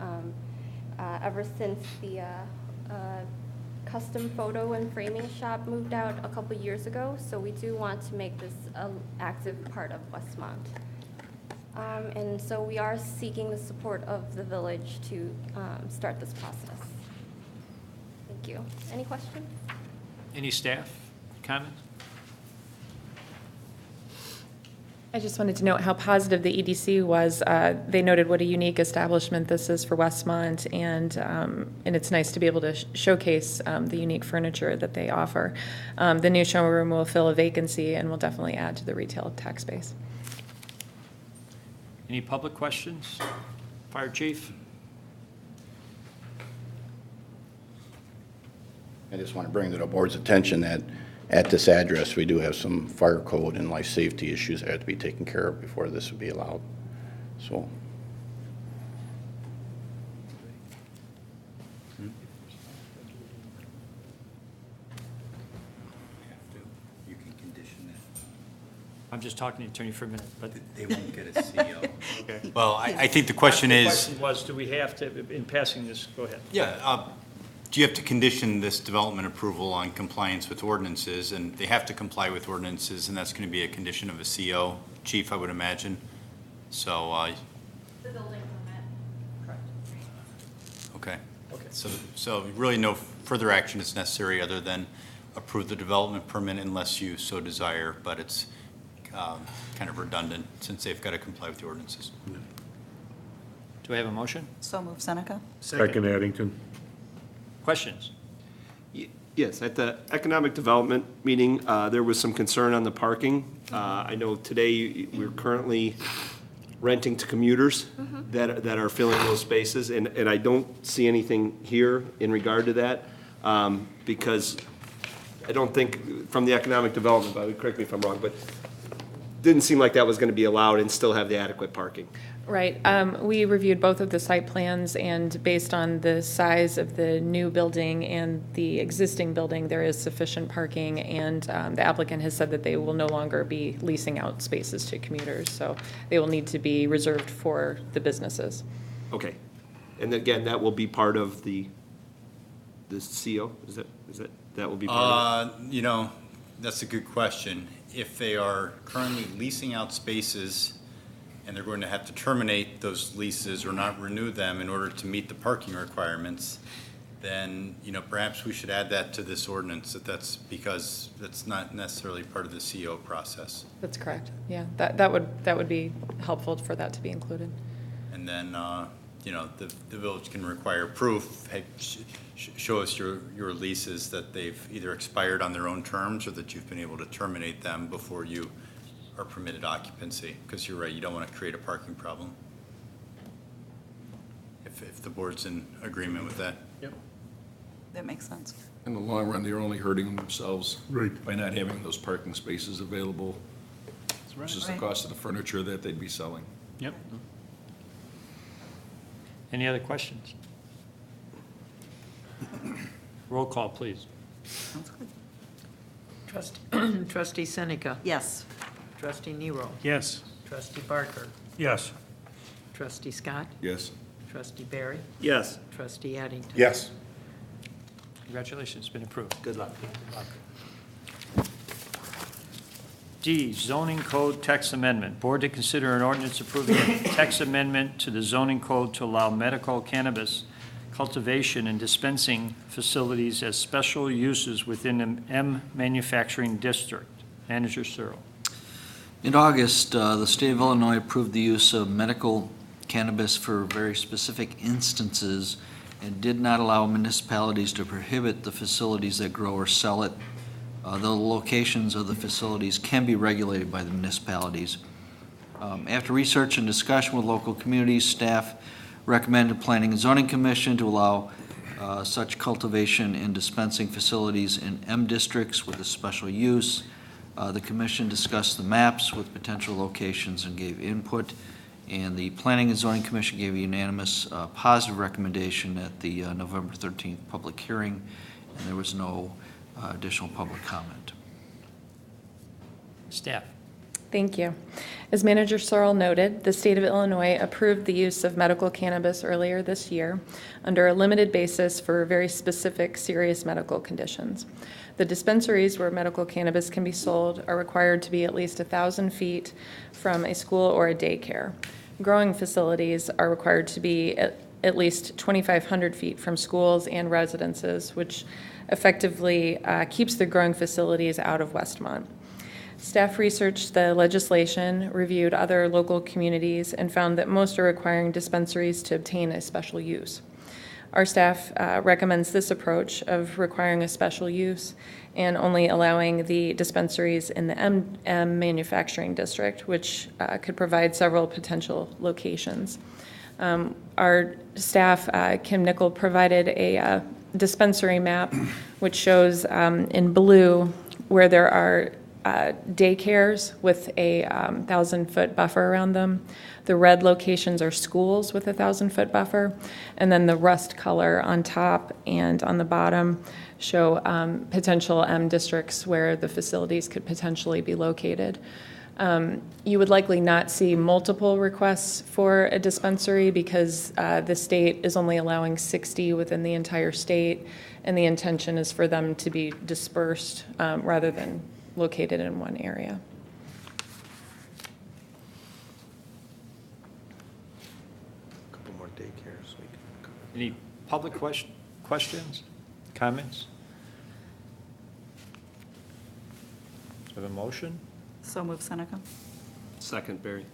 Speaker 21: ever since the custom photo and framing shop moved out a couple years ago, so we do want to make this an active part of Westmont. And so we are seeking the support of the village to start this process. Thank you. Any questions?
Speaker 1: Any staff comments?
Speaker 19: I just wanted to note how positive the EDC was. They noted what a unique establishment this is for Westmont, and it's nice to be able to showcase the unique furniture that they offer. The new showroom will fill a vacancy and will definitely add to the retail tax base.
Speaker 1: Any public questions? Fire Chief?
Speaker 10: I just want to bring to the board's attention that at this address, we do have some fire code and life safety issues that have to be taken care of before this would be allowed. So.
Speaker 11: You can condition it.
Speaker 1: I'm just talking to the attorney for a minute, but.
Speaker 11: They won't get a CO.
Speaker 1: Okay.
Speaker 11: Well, I think the question
Speaker 1: The
Speaker 11: is.
Speaker 1: question was, do we have to, in passing this, go ahead.
Speaker 11: Yeah, do you have to condition this development approval on compliance with ordinances? And they have to comply with ordinances, and that's going to be a condition of a CO, Chief, I would imagine. So,
Speaker 21: The building permit. Correct.
Speaker 11: okay.
Speaker 1: Okay.
Speaker 11: So really no further action is necessary other than approve the development permit unless you so desire, but it's kind of redundant since they've got to comply with the ordinances.
Speaker 1: Do I have a motion?
Speaker 4: So move Seneca.
Speaker 16: Second Addington.
Speaker 1: Questions?
Speaker 13: Yes, at the economic development meeting, there was some concern on the parking. I know today we're currently renting to commuters that are filling those spaces, and I don't see anything here in regard to that, because I don't think, from the economic development, but correct me if I'm wrong, but didn't seem like that was going to be allowed and still have the adequate parking.
Speaker 19: Right. We reviewed both of the site plans, and based on the size of the new building and the existing building, there is sufficient parking, and the applicant has said that they will no longer be leasing out spaces to commuters, so they will need to be reserved for the businesses.
Speaker 13: Okay. And again, that will be part of the CO? Is that will be part of it?
Speaker 11: You know, that's a good question. If they are currently leasing out spaces and they're going to have to terminate those leases or not renew them in order to meet the parking requirements, then, you know, perhaps we should add that to this ordinance, that's because that's not necessarily part of the CO process.
Speaker 19: That's correct. Yeah, that would be helpful for that to be included.
Speaker 11: And then, you know, the village can require proof, hey, show us your leases that they've either expired on their own terms or that you've been able to terminate them before you are permitted occupancy, because you're right, you don't want to create a parking problem. If the board's in agreement with that.
Speaker 1: Yep.
Speaker 4: That makes sense.
Speaker 14: In the long run, they're only hurting themselves by not having those parking spaces available, which is the
Speaker 4: Right.
Speaker 14: cost of the furniture that they'd be selling.
Speaker 1: Yep. Any other questions? Roll call, please.
Speaker 4: Sounds good.
Speaker 2: Trustee Seneca.
Speaker 4: Yes.
Speaker 2: Trustee Nero.
Speaker 16: Yes.
Speaker 2: Trustee Barker.
Speaker 16: Yes.
Speaker 2: Trustee Scott.
Speaker 14: Yes.
Speaker 2: Trustee Barry.
Speaker 13: Yes.
Speaker 2: Trustee Addington.
Speaker 5: Yes.
Speaker 1: Congratulations, it's been approved. Good luck. D, zoning code text amendment. Board to consider an ordinance approving a text amendment to the zoning code to allow medical cannabis cultivation and dispensing facilities as special uses within an M manufacturing district. Manager Searle.
Speaker 12: In August, the state of Illinois approved the use of medical cannabis for very specific instances and did not allow municipalities to prohibit the facilities that grow or sell it. The locations of the facilities can be regulated by the municipalities. After research and discussion with local communities, staff recommended Planning and Zoning Commission to allow such cultivation and dispensing facilities in M districts with a special use. The commission discussed the maps with potential locations and gave input, and the Planning and Zoning Commission gave a unanimous positive recommendation at the November 13th public hearing, and there was no additional public comment.
Speaker 1: Staff.
Speaker 19: Thank you. As Manager Searle noted, the state of Illinois approved the use of medical cannabis earlier this year under a limited basis for very specific serious medical conditions. The dispensaries where medical cannabis can be sold are required to be at least 1,000 feet from a school or a daycare. Growing facilities are required to be at least 2,500 feet from schools and residences, which effectively keeps the growing facilities out of Westmont. Staff researched the legislation, reviewed other local communities, and found that most are requiring dispensaries to obtain a special use. Our staff recommends this approach of requiring a special use and only allowing the dispensaries in the M manufacturing district, which could provide several potential locations. Our staff, Kim Nickel, provided a dispensary map which shows in blue where there are daycares with a 1,000-foot buffer around them. The red locations are schools with a 1,000-foot buffer. And then the rust color on top and on the bottom show potential M districts where the facilities could potentially be located. You would likely not see multiple requests for a dispensary because the state is only allowing 60 within the entire state, and the intention is for them to be dispersed rather than located in one area.
Speaker 17: A couple more daycares.
Speaker 1: Any public questions, comments? Do we have a motion?
Speaker 4: So move, Seneca.
Speaker 13: Second, Barry.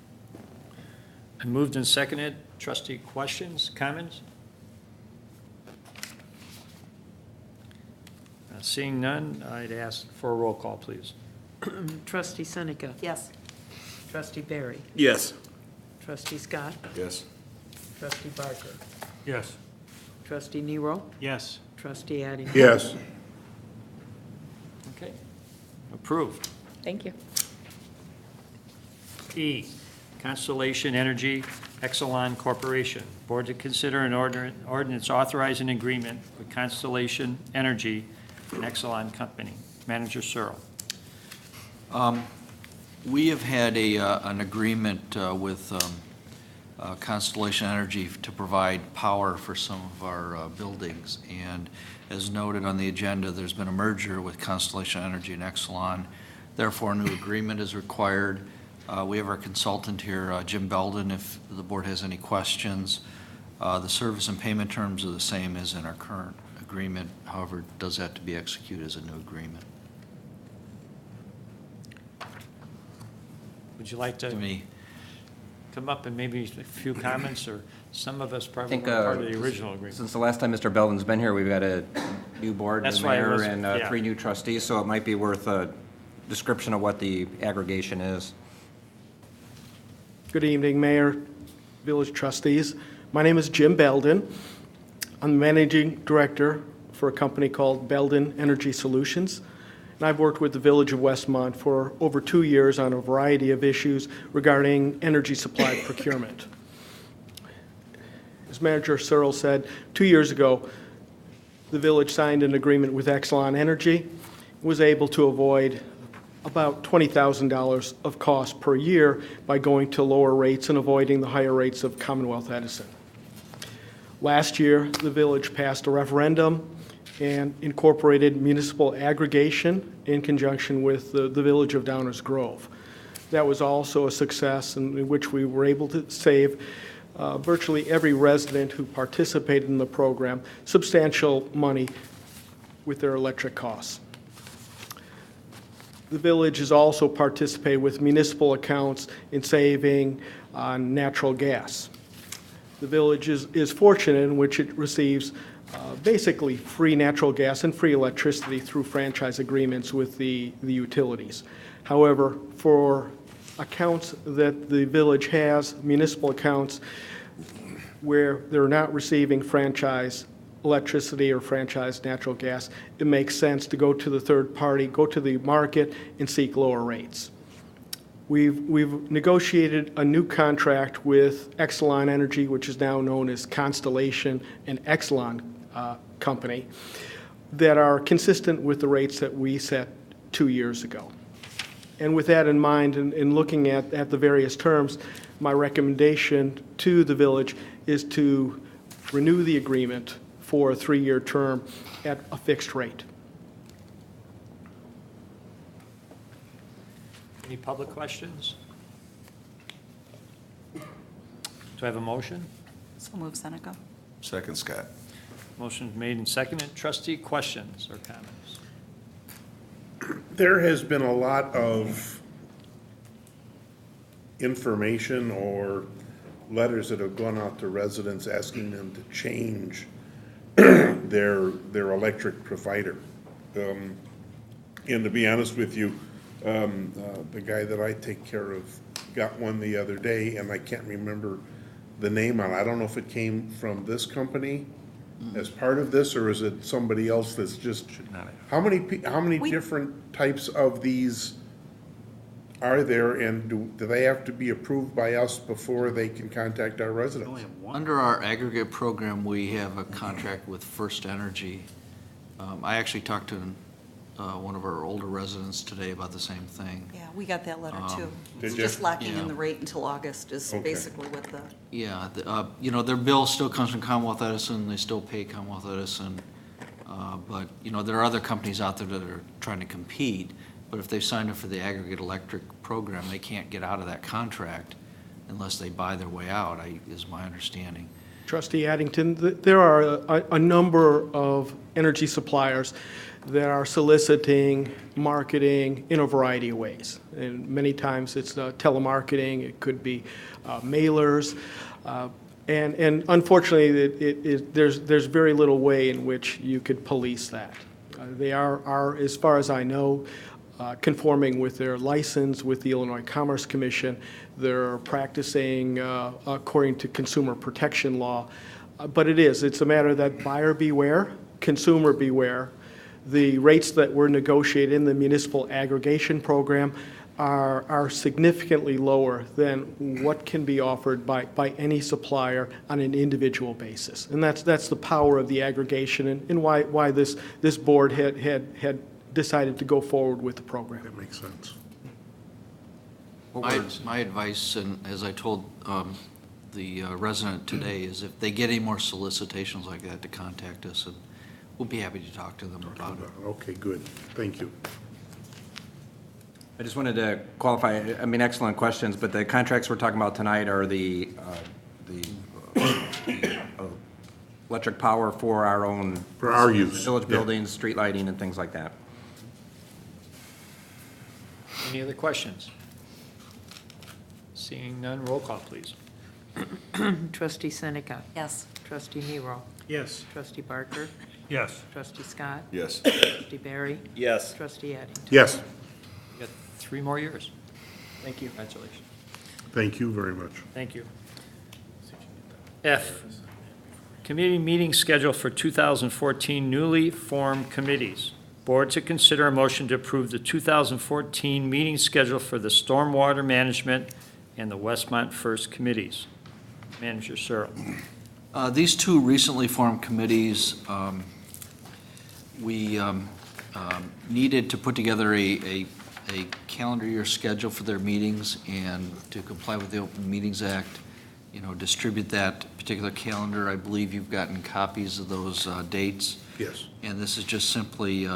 Speaker 1: And moved and seconded. Trustee, questions, comments? Seeing none, I'd ask for a roll call, please.
Speaker 2: Trustee Seneca.
Speaker 4: Yes.
Speaker 2: Trustee Barry.
Speaker 13: Yes.
Speaker 2: Trustee Scott.
Speaker 14: Yes.
Speaker 2: Trustee Barker.
Speaker 16: Yes.
Speaker 2: Trustee Nero.
Speaker 15: Yes.
Speaker 2: Trustee Addington.
Speaker 5: Yes.
Speaker 1: Okay. Approved.
Speaker 19: Thank you.
Speaker 1: E, Constellation Energy Exelon Corporation. Board to consider an ordinance authorizing agreement with Constellation Energy and Exelon Company. Manager Searle.
Speaker 12: We have had an agreement with Constellation Energy to provide power for some of our buildings. And as noted on the agenda, there's been a merger with Constellation Energy and Exelon. Therefore, a new agreement is required. We have our consultant here, Jim Belden, if the board has any questions. The service and payment terms are the same as in our current agreement. However, it does have to be executed as a new agreement.
Speaker 1: Would you like to come up and maybe a few comments, or some of us probably weren't part of the original agreement?
Speaker 17: Since the last time Mr. Belden's been here, we've got a new board,
Speaker 1: That's
Speaker 17: new
Speaker 1: why it
Speaker 17: mayor,
Speaker 1: was-
Speaker 17: and
Speaker 1: yeah.
Speaker 17: 3 new trustees, so it might be worth a description of what the aggregation is.
Speaker 8: Good evening, Mayor, village trustees. My name is Jim Belden. I'm the managing director for a company called Belden Energy Solutions. And I've worked with the village of Westmont for over 2 years on a variety of issues regarding energy supply procurement. As Manager Searle said, 2 years ago, the village signed an agreement with Exelon Energy and was able to avoid about $20,000 of cost per year by going to lower rates and avoiding the higher rates of Commonwealth Edison. Last year, the village passed a referendum and incorporated municipal aggregation in conjunction with the village of Downers Grove. That was also a success in which we were able to save virtually every resident who participated in the program substantial money with their electric costs. The village has also participated with municipal accounts in saving on natural gas. The village is fortunate in which it receives basically free natural gas and free electricity through franchise agreements with the utilities. However, for accounts that the village has, municipal accounts, where they're not receiving franchise electricity or franchise natural gas, it makes sense to go to the third party, go to the market, and seek lower rates. We've negotiated a new contract with Exelon Energy, which is now known as Constellation and Exelon Company, that are consistent with the rates that we set 2 years ago. And with that in mind, and looking at the various terms, my recommendation to the village is to renew the agreement for a 3-year term at a fixed rate.
Speaker 1: Any public questions? Do I have a motion?
Speaker 4: So move, Seneca.
Speaker 14: Second, Scott.
Speaker 1: Motion made and seconded. Trustee, questions or comments?
Speaker 5: There has been a lot of information or letters that have gone out to residents asking them to change their electric provider. And to be honest with you, the guy that I take care of got one the other day, and I can't remember the name on it. I don't know if it came from this company as part of this, or is it somebody else that's just, how many different types of these are there, and do they have to be approved by us before they can contact our residents?
Speaker 12: Under our aggregate program, we have a contract with First Energy. I actually talked to one of our older residents today about the same thing.
Speaker 4: Yeah, we got that letter too. It's
Speaker 5: Did you?
Speaker 4: just locking
Speaker 12: Yeah.
Speaker 4: in the rate until August is
Speaker 5: Okay.
Speaker 4: basically what the,
Speaker 12: Yeah, you know, their bill still comes from Commonwealth Edison, they still pay Commonwealth Edison. But, you know, there are other companies out there that are trying to compete, but if they've signed up for the aggregate electric program, they can't get out of that contract unless they buy their way out, is my understanding.
Speaker 8: Trustee Addington, there are a number of energy suppliers that are soliciting marketing in a variety of ways. And many times it's telemarketing, it could be mailers. And unfortunately, there's very little way in which you could police that. They are, as far as I know, conforming with their license with the Illinois Commerce Commission. They're practicing according to consumer protection law. But it's a matter that buyer beware, consumer beware. The rates that were negotiated in the municipal aggregation program are significantly lower than what can be offered by any supplier on an individual basis. And that's the power of the aggregation and why this board had decided to go forward with the program.
Speaker 5: That makes sense.
Speaker 12: My advice, and as I told the resident today, is if they get any more solicitations like that, to contact us, and we'll be happy to talk to them about it.
Speaker 5: Okay, good. Thank you.
Speaker 17: I just wanted to qualify, I mean, excellent questions, but the contracts we're talking about tonight are the electric power for our own.
Speaker 5: For our use.
Speaker 17: Village
Speaker 5: Yeah.
Speaker 17: buildings, street lighting, and things like that.
Speaker 1: Any other questions? Seeing none, roll call, please.
Speaker 2: Trustee Seneca.
Speaker 4: yes.
Speaker 2: Trustee Nero.
Speaker 16: Yes.
Speaker 2: Trustee Barker.
Speaker 16: Yes.
Speaker 2: Trustee Scott.
Speaker 14: Yes.
Speaker 2: Trustee Barry.
Speaker 11: Yes.
Speaker 2: Trustee Addington.
Speaker 5: Yes,
Speaker 1: You got 3 more years.
Speaker 8: Thank you.
Speaker 1: Congratulations.
Speaker 5: thank you very much.
Speaker 1: Thank you. F, committee meeting schedule for 2014 newly formed committees. Board to consider a motion to approve the 2014 meeting schedule for the Stormwater Management and the Westmont First Committees. Manager Searle.
Speaker 12: These two recently formed committees, we needed to put together a calendar year schedule for their meetings, and to comply with the Open Meetings Act, you know, distribute that particular calendar. I believe you've gotten copies of those dates.
Speaker 5: Yes.
Speaker 12: And this is just simply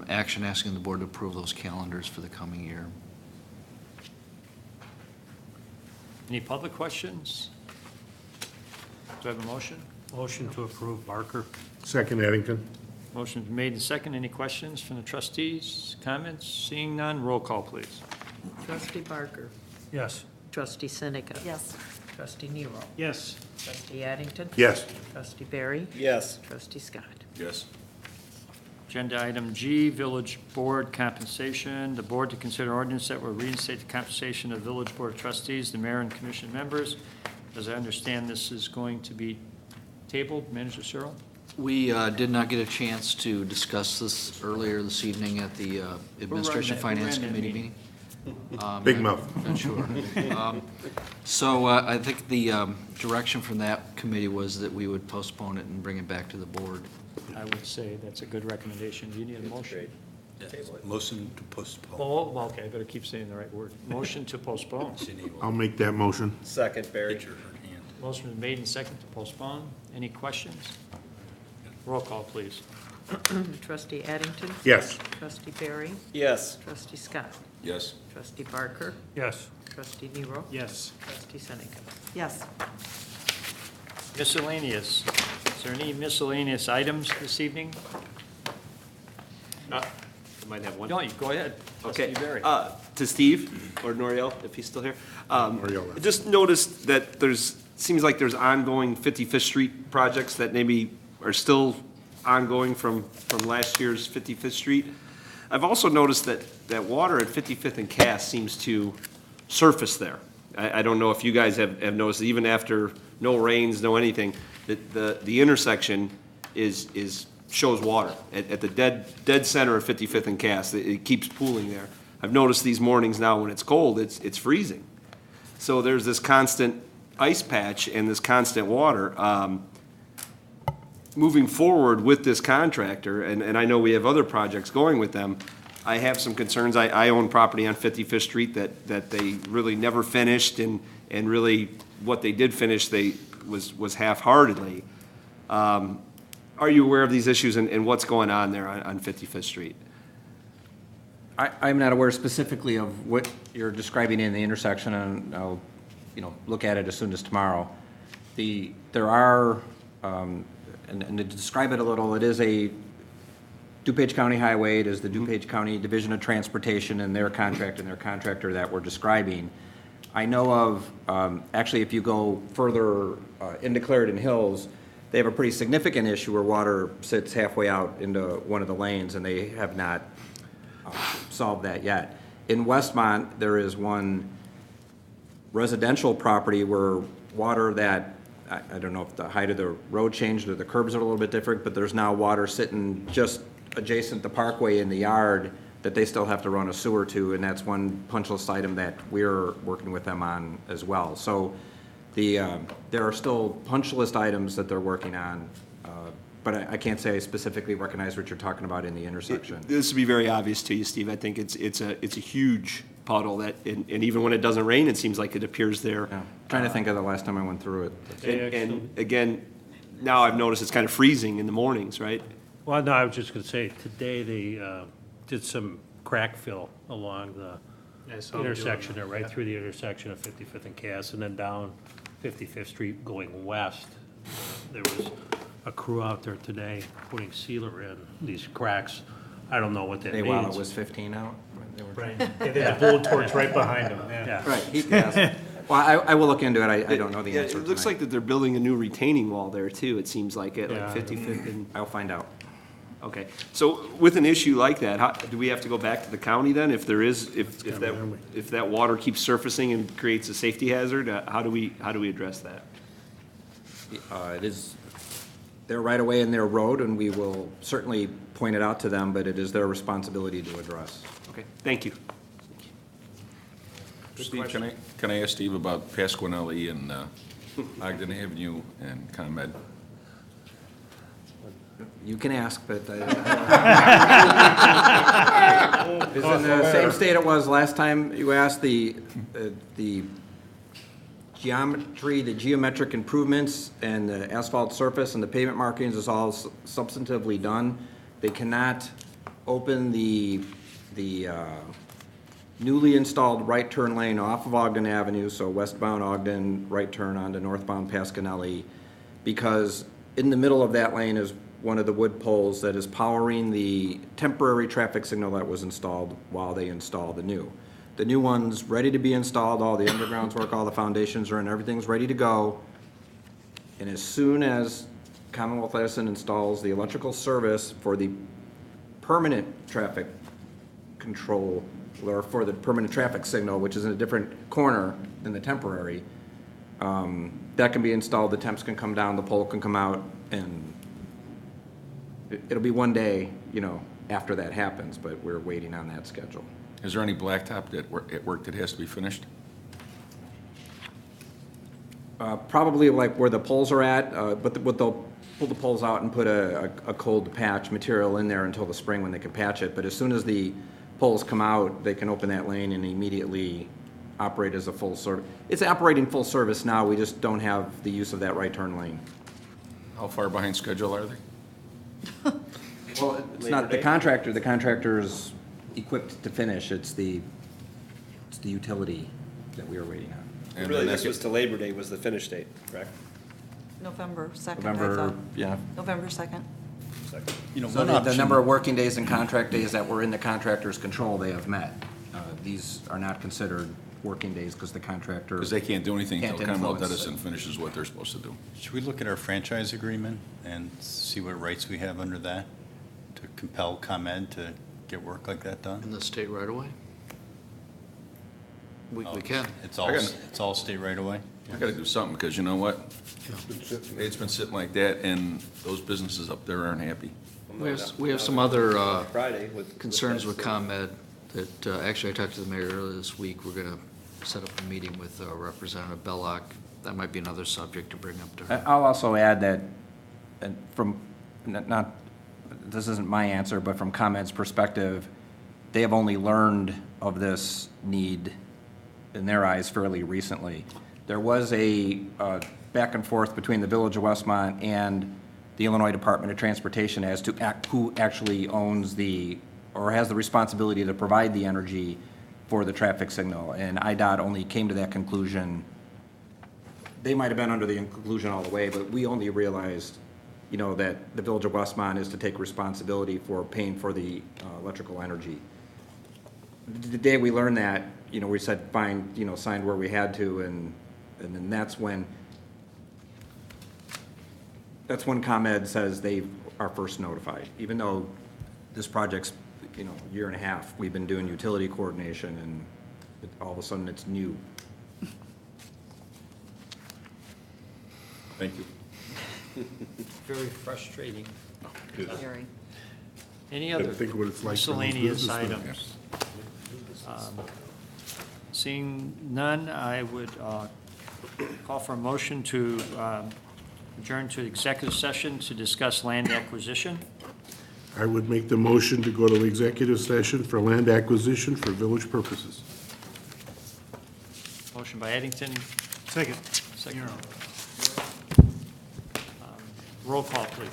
Speaker 12: action asking the board to approve those calendars for the coming year.
Speaker 1: Any public questions? Do I have a motion?
Speaker 16: Motion to approve Barker.
Speaker 5: Second, Addington.
Speaker 1: Motion's made and second. Any questions from the trustees? Comments? Seeing none, roll call, please.
Speaker 2: Trustee Barker.
Speaker 16: Yes.
Speaker 2: Trustee Seneca.
Speaker 4: Yes.
Speaker 2: Trustee Nero.
Speaker 16: Yes.
Speaker 2: Trustee Addington.
Speaker 5: Yes.
Speaker 2: Trustee Barry.
Speaker 11: Yes.
Speaker 2: Trustee Scott.
Speaker 14: Yes.
Speaker 1: Agenda item G, Village Board compensation. The board to consider ordinance that will reinstate the compensation of Village Board of Trustees, the mayor and commission members. As I understand, this is going to be tabled. Manager Searle?
Speaker 12: We did not get a chance to discuss this earlier this evening at the Administration Finance
Speaker 1: that
Speaker 12: Committee
Speaker 1: meeting?
Speaker 12: meeting.
Speaker 5: Big mouth.
Speaker 12: Not sure. So I think the direction from that committee was that we would postpone it and bring it back to the board.
Speaker 1: I would say that's a good recommendation. Do you need a motion? Table it.
Speaker 5: Motion to postpone.
Speaker 1: Oh, well, okay, I better keep saying the right word. Motion to postpone.
Speaker 5: I'll make that motion.
Speaker 11: Second, Barry.
Speaker 1: Motion is made and second to postpone. Any questions? Roll call, please.
Speaker 2: Trustee Addington?
Speaker 5: Yes.
Speaker 2: Trustee Barry?
Speaker 11: Yes.
Speaker 2: Trustee Scott?
Speaker 14: Yes.
Speaker 2: Trustee Barker?
Speaker 16: Yes.
Speaker 2: Trustee Nero?
Speaker 16: Yes.
Speaker 2: Trustee Seneca?
Speaker 4: Yes.
Speaker 1: Miscellaneous. Is there any miscellaneous items this evening?
Speaker 13: I might have one.
Speaker 1: No, you go ahead.
Speaker 13: Okay.
Speaker 1: Trustee Barry.
Speaker 13: To Steve, or Noriel, if he's still here.
Speaker 5: Noriel left.
Speaker 13: Just noticed that seems like there's ongoing 55th Street projects that maybe are still ongoing from last year's 55th Street. I've also noticed that water at 55th and Cass seems to surface there. I don't know if you guys have noticed, even after no rains, no anything, that the intersection shows water. At the dead center of 55th and Cass, it keeps pooling there. I've noticed these mornings now when it's cold, it's freezing. So there's this constant ice patch and this constant water. Moving forward with this contractor, and I know we have other projects going with them, I have some concerns. I own property on 55th Street that they really never finished, and really what they did finish, was half-heartedly. Are you aware of these issues and what's going on there on 55th Street?
Speaker 17: I'm not aware specifically of what you're describing in the intersection, and I'll, look at it as soon as tomorrow. There are, and to describe it a little, it is a DuPage County Highway, it is the DuPage County Division of Transportation and their contractor that we're describing. I know of, actually, if you go further into Clarendon Hills, they have a pretty significant issue where water sits halfway out into one of the lanes, and they have not solved that yet. In Westmont, there is one residential property where water that, I don't know if the height of the road changed or the curbs are a little bit different, but there's now water sitting just adjacent to Parkway in the yard that they still have to run a sewer to, and that's one punch list item that we're working with them on as well. So there are still punch list items that they're working on, but I can't say I specifically recognize what you're talking about in the intersection.
Speaker 13: This would be very obvious to you, Steve. I think it's a huge puddle that, and even when it doesn't rain, it seems like it appears there.
Speaker 17: Yeah. Trying to think of the last time I went through it.
Speaker 13: And again, now I've noticed it's kind of freezing in the mornings, right?
Speaker 16: Well, no, I was just going to say, today they did some crack fill along the intersection there, right through the intersection of 55th and Cass, and then down 55th Street going west. There was a crew out there today putting sealer in these cracks. I don't know what that means.
Speaker 17: While it was 15 out?
Speaker 15: Right. Yeah, they had a bullet torch right behind them, yeah.
Speaker 17: Right, he can ask. Well, I will look into it. I don't know the answer.
Speaker 13: It looks like that they're building a new retaining wall there too, it seems like, at like 55th and...
Speaker 17: I'll find out.
Speaker 13: Okay, so with an issue like that, do we have to go back to the county then? If there is, if that water keeps surfacing and creates a safety hazard, how do we address that?
Speaker 17: It is their right of way in their road, and we will certainly point it out to them, but it is their responsibility to address.
Speaker 13: Okay, thank you.
Speaker 14: Steve, can I ask Steve about Pasquinelli and Ogden Avenue and ComEd?
Speaker 17: You can ask, but it's in the same state it was last time you asked. The geometry, the geometric improvements, and the asphalt surface and the pavement markings is all substantively done. They cannot open the newly installed right turn lane off of Ogden Avenue, so westbound Ogden, right turn onto northbound Pasquinelli, because in the middle of that lane is one of the wood poles that is powering the temporary traffic signal that was installed while they installed the new. The new one's ready to be installed, all the underground's work, all the foundations are in, everything's ready to go. And as soon as Commonwealth Edison installs the electrical service for the permanent traffic control, or for the permanent traffic signal, which is in a different corner than the temporary, that can be installed, the temps can come down, the pole can come out, and it'll be one day, after that happens, but we're waiting on that schedule.
Speaker 14: Is there any blacktop at work that has to be finished?
Speaker 17: Probably like where the poles are at, but what they'll pull the poles out and put a cold patch material in there until the spring when they can patch it. But as soon as the poles come out, they can open that lane and immediately operate as a full service. It's operating full service now, we just don't have the use of that right turn lane.
Speaker 14: How far behind schedule are they?
Speaker 17: Well, it's not the contractor, the contractor's equipped to finish, it's the utility that we are waiting on.
Speaker 13: Really, this was to Labor Day was the finish date, correct?
Speaker 4: November 2nd, I
Speaker 17: November,
Speaker 4: thought.
Speaker 17: yeah.
Speaker 4: November 2nd.
Speaker 17: So the number of working days and contract days that were in the contractor's control, they have met. These are not considered working days because the contractor.
Speaker 14: Because they can't do anything until Commonwealth
Speaker 17: influence.
Speaker 14: Edison finishes what they're supposed to do.
Speaker 11: Should we look at our franchise agreement and see what rights we have under that to compel ComEd to get work like that done?
Speaker 12: In the state right away? We
Speaker 11: Oh,
Speaker 12: can.
Speaker 11: It's all state right away?
Speaker 14: I gotta do something, because you know what? It's been sitting like that, and those businesses up there aren't happy.
Speaker 12: We have some other
Speaker 13: Friday
Speaker 12: concerns with ComEd that, actually, I talked to the mayor earlier this week. We're going to set up a meeting with Representative Belloc. That might be another subject to bring up to her.
Speaker 17: I'll also add that, and from, not, this isn't my answer, but from ComEd's perspective, they have only learned of this need in their eyes fairly recently. There was a back and forth between the Village of Westmont and the Illinois Department of Transportation as to who actually owns or has the responsibility to provide the energy for the traffic signal. And IDOT only came to that conclusion. They might have been under the conclusion all the way, but we only realized, that the Village of Westmont is to take responsibility for paying for the electrical energy. The day we learned that, we said, fine, signed where we had to, and then that's when ComEd says they are first notified. Even though this project's, a year and a half, we've been doing utility coordination, and all of a sudden it's new.
Speaker 14: Thank you.
Speaker 1: Very frustrating.
Speaker 4: Very.
Speaker 1: Any other
Speaker 5: Think what it's like for those
Speaker 1: miscellaneous
Speaker 5: businessmen.
Speaker 1: items? Seeing none, I would call for a motion to adjourn to executive session to discuss land acquisition.
Speaker 5: I would make the motion to go to executive session for land acquisition for village purposes.
Speaker 1: Motion by Addington.
Speaker 15: Second.
Speaker 1: Second. Roll call, please.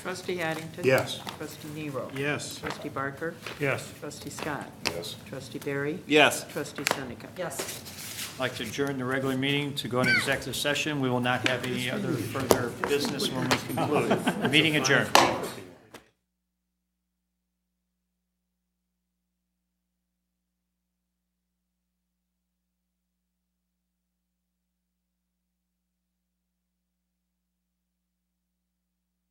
Speaker 2: Trustee Addington?
Speaker 5: Yes.
Speaker 2: Trustee Nero?
Speaker 15: Yes.
Speaker 2: Trustee Barker?
Speaker 16: Yes.
Speaker 2: Trustee Scott?
Speaker 14: Yes.
Speaker 2: Trustee Barry?
Speaker 13: Yes.
Speaker 2: Trustee Seneca?
Speaker 4: Yes.
Speaker 1: I'd like to adjourn the regular meeting to go into executive session. We will not have any other further business when we conclude. Meeting adjourned.